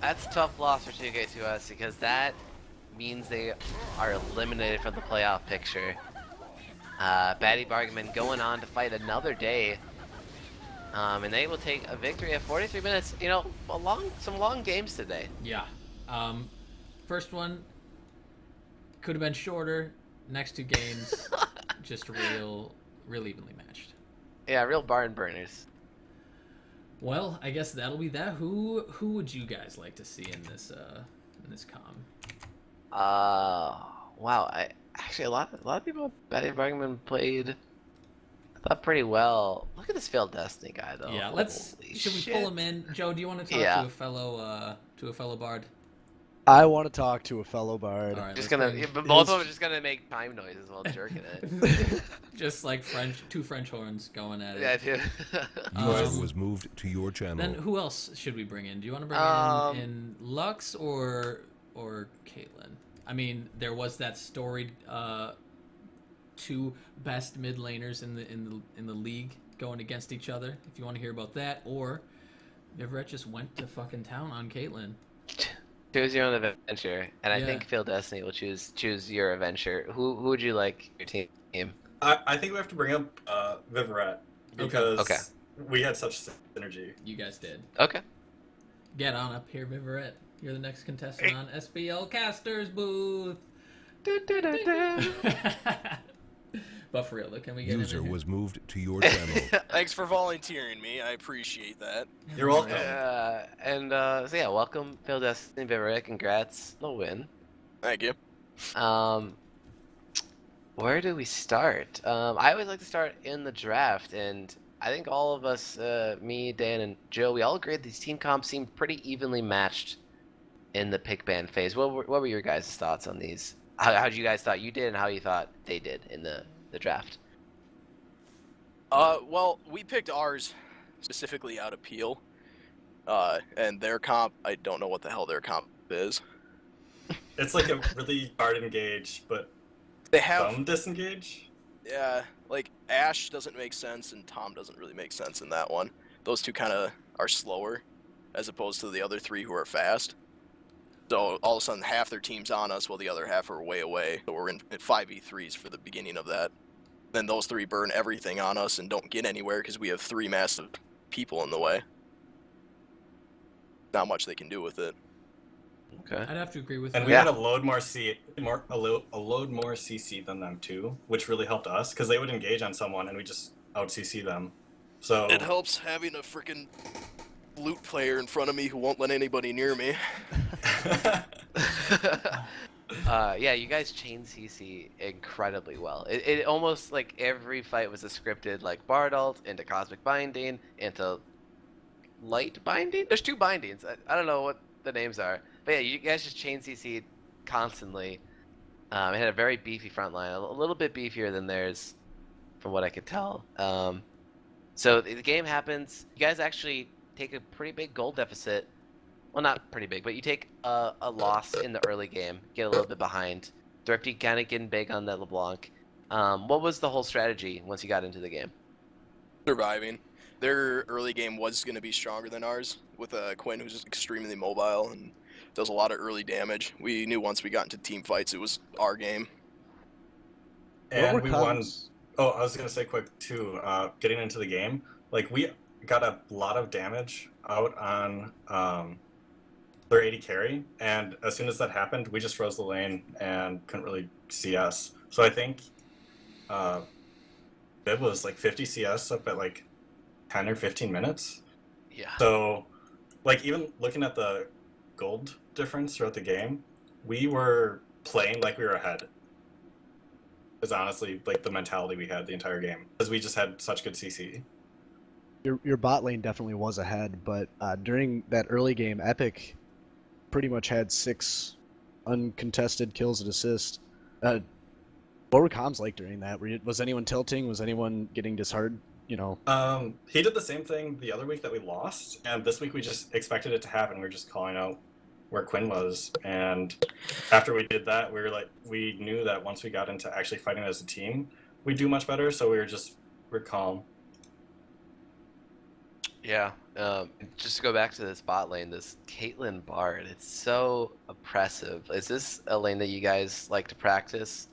a tough loss for 2K2S because that means they are eliminated from the playoff picture. Batty Bargain going on to fight another day. And they will take a victory at 43 minutes. You know, some long games today. Yeah. First one could have been shorter. Next 2 games, just real evenly matched. Yeah, real barn burners. Well, I guess that'll be that. Who would you guys like to see in this com? Wow. Actually a lot of people at Batty Bargain played, I thought, pretty well. Look at this failed Destiny guy though. Yeah, should we pull him in? Joe, do you want to talk to a fellow bard? I want to talk to a fellow bard. All right, but both of them are just gonna make time noises while jerking it. Just like two French horns going at it. Yeah, dude. User was moved to your channel. Then who else should we bring in? Do you want to bring in Lux or Caitlyn? I mean, there was that storied 2 best mid laners in the league going against each other. If you want to hear about that, or Everett just went to fucking town on Caitlyn. Choose your own adventure, and I think Phil Destiny will choose your adventure. Who would you like your team? I think we have to bring up Vivaret because we had such synergy. You guys did. Okay. Get on up here, Vivaret. You're the next contestant on SBL Caster's booth. But for real, though, can we get User was moved to your channel. Thanks for volunteering me. I appreciate that. You're welcome. So yeah, welcome Phil Destiny, Vivaret. Congrats, the win. Thank you. Where do we start? I always like to start in the draft, and I think all of us, me, Dan, and Joe, we all agreed these team comps seemed pretty evenly matched in the pick ban phase. What were your guys' thoughts on these? How did you guys thought you did, and how you thought they did in the draft? Well, we picked ours specifically out of Peel, and their comp, I don't know what the hell their comp is. It's like a really hard engage, but They have some disengage. Yeah, like Ash doesn't make sense, and Tom doesn't really make sense in that one. Those 2 kind of are slower, as opposed to the other 3 who are fast. So all of a sudden, half their team's on us, while the other half are way away. So we're in 5v3s for the beginning of that. Then those 3 burn everything on us and don't get anywhere because we have 3 massive people in the way. Not much they can do with it. Okay. I'd have to agree with And you. we had a load more CC than them too, which really helped us because they would engage on someone and we just out CC them. So It helps having a freaking loot player in front of me who won't let anybody near me. Yeah, you guys chain CC incredibly well. It almost like every fight was a scripted like Bard ult into Cosmic Binding into Light Binding. There's two bindings. I don't know what the names are, but yeah, you guys just chain CC constantly. It had a very beefy front line, a little bit beefier than theirs, from what I could tell. So the game happens. You guys actually take a pretty big gold deficit. Well, not pretty big, but you take a loss in the early game, get a little bit behind. Thrifty kind of getting big on that LeBlanc. What was the whole strategy once you got into the game? Surviving. Their early game was going to be stronger than ours, with Quinn, who's extremely mobile and does a lot of early damage. We knew once we got into team fights, it was our game. And we won. Oh, I was gonna say quick too. Getting into the game, like we got a lot of damage out on their 80 carry, and as soon as that happened, we just froze the lane and couldn't really CS. So I think it was like 50 CS up at like 10 or 15 minutes. Yeah. So, like even looking at the gold difference throughout the game, we were playing like we were ahead. Is honestly like the mentality we had the entire game, because we just had such good CC. Your bot lane definitely was ahead, but during that early game, Epic pretty much had 6 uncontested kills and assists. What were comms like during that? Was anyone tilting? Was anyone getting disheartened? You know. He did the same thing the other week that we lost, and this week we just expected it to happen. We were just calling out where Quinn was, and after we did that, we knew that once we got into actually fighting as a team, we'd do much better. So we're calm. Yeah. Just to go back to this bot lane, this Caitlyn Bard, it's so oppressive. Is this a lane that you guys like to practice?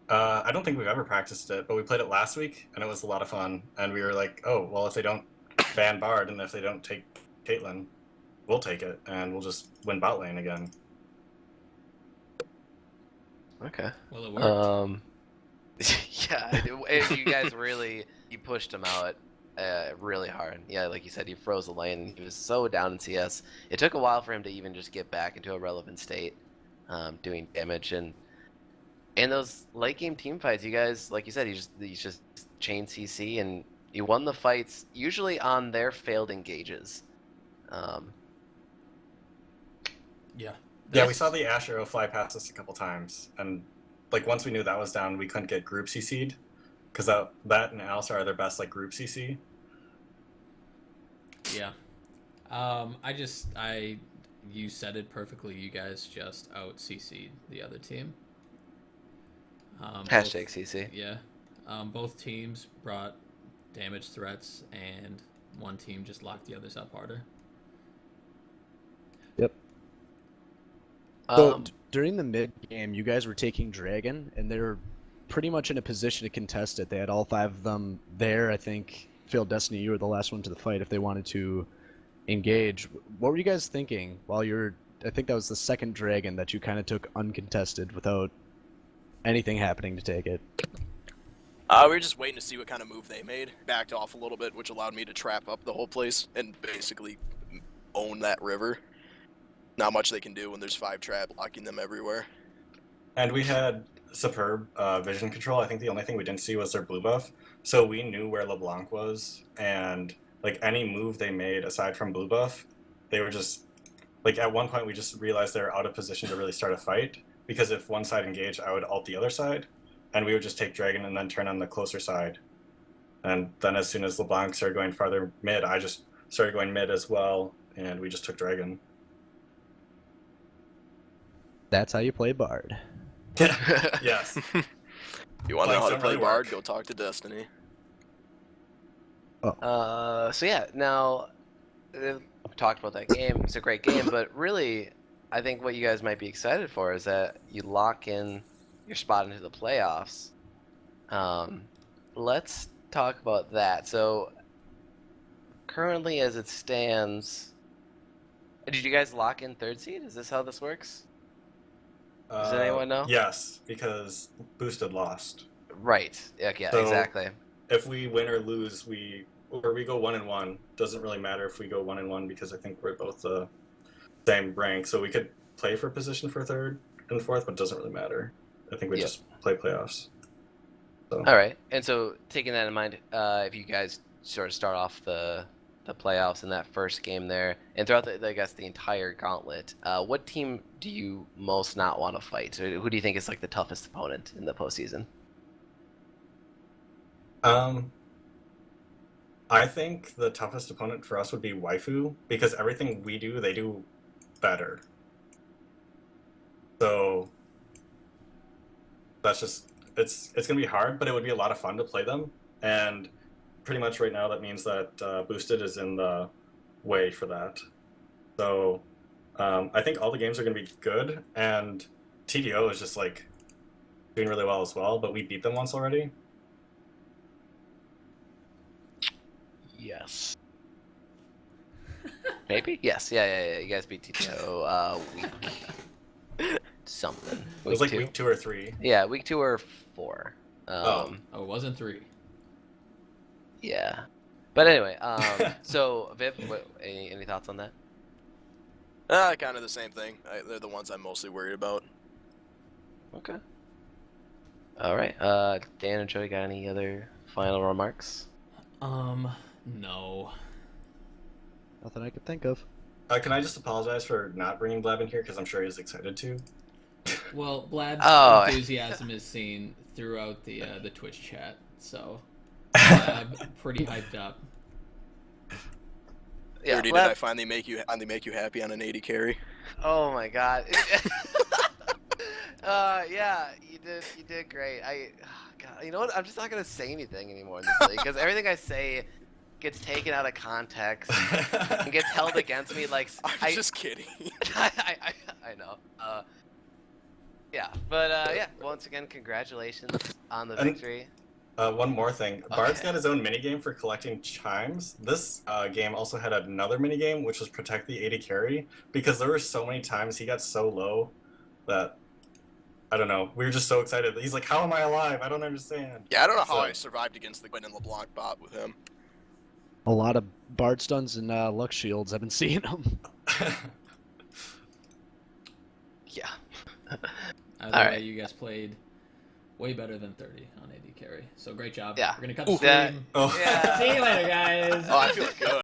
I don't think we've ever practiced it, but we played it last week, and it was a lot of fun. And we were like, oh, well, if they don't ban Bard and if they don't take Caitlyn, we'll take it, and we'll just win bot lane again. Okay. Well, it worked. Yeah, you guys really, you pushed him out really hard. Yeah, like you said, he froze the lane. He was so down in CS. It took a while for him to even just get back into a relevant state, doing damage. And in those late game team fights, you guys, like you said, you just chain CC, and you won the fights usually on their failed engages. Yeah. Yeah, we saw the Ash arrow fly past us a couple times, and like once we knew that was down, we couldn't get group CC'd, because that and Alistar are their best like group CC. Yeah. You said it perfectly. You guys just out CC'd the other team. Hashtag CC. Yeah. Both teams brought damage threats, and one team just locked the others up harder. Yep. So during the mid game, you guys were taking Dragon, and they were pretty much in a position to contest it. They had all 5 of them there. I think Failed Destiny, you were the last one to the fight if they wanted to engage. What were you guys thinking while you're? I think that was the second Dragon that you kind of took uncontested without anything happening to take it. We were just waiting to see what kind of move they made. Backed off a little bit, which allowed me to trap up the whole place and basically own that river. Not much they can do when there's 5 trap locking them everywhere. And we had superb vision control. I think the only thing we didn't see was their blue buff. So we knew where LeBlanc was, and like any move they made aside from blue buff, they were just like at one point we just realized they were out of position to really start a fight, because if one side engaged, I would ult the other side, and we would just take Dragon and then turn on the closer side. And then as soon as LeBlanc started going farther mid, I just started going mid as well, and we just took Dragon. That's how you play Bard. Yes. You want to know how to don't play really Bard? work. Go talk to Destiny. So yeah, now we talked about that game. It's a great game, but really, I think what you guys might be excited for is that you lock in your spot into the playoffs. Let's talk about that. So currently, as it stands, did you guys lock in 3rd seed? Is this how this works? Does anyone know? Yes, because Boosted lost. Right. Yeah, So- exactly. If we win or lose, we go 1-1. Doesn't really matter if we go 1-1, because I think we're both the same rank, so we could play for position for 3rd and forth, but it doesn't really matter. I think we Yep. just play playoffs. So. All right, and so taking that in mind, if you guys sort of start off the playoffs in that first game there, and throughout I guess the entire gauntlet, what team do you most not want to fight? Or who do you think is like the toughest opponent in the postseason? I think the toughest opponent for us would be Waifu, because everything we do, they do better. So that's just it's gonna be hard, but it would be a lot of fun to play them. And pretty much right now, that means that Boosted is in the way for that. So I think all the games are gonna be good, and TDO is just like doing really well as well. But we beat them once already. Yes. Maybe? Yes. Yeah. You guys beat TTO week something. It was like two? week 2 or 3. Yeah, week 2 or 4. Oh, it wasn't 3. Yeah. But anyway, so Viv, any thoughts on that? Kind of the same thing. They're the ones I'm mostly worried about. Okay. All right. Dan and Joey, got any other final remarks? No. Nothing I could think of. Can I just apologize for not bringing Blab in here, because I'm sure he's excited to. Well, Blad's Oh. enthusiasm is seen throughout the Twitch chat, so Blab pretty hyped up. Yeah. Rudy, did I finally make you happy on an 80 carry? Oh my God. Yeah, you did great. God, you know what? I'm just not gonna say anything anymore in this league because everything I say gets taken out of context and gets held against me. Like I'm just kidding. I know. Yeah, but yeah. Once again, congratulations on the victory. One more thing. Bard's Okay. got his own minigame for collecting chimes. This game also had another minigame, which was protect the 80 carry, because there were so many times he got so low that, I don't know, we were just so excited. He's like, how am I alive? I don't understand. Yeah, I don't know how So- I survived against the Gwen and LeBlanc bot with him. A lot of Bard stuns and Lux shields. I've been seeing them. Yeah. Either All way, right. you guys played way better than 30 on AD carry. So great job. Yeah. We're gonna cut the Yeah. stream. Oh. Yeah. See you later, guys. Oh, I feel good.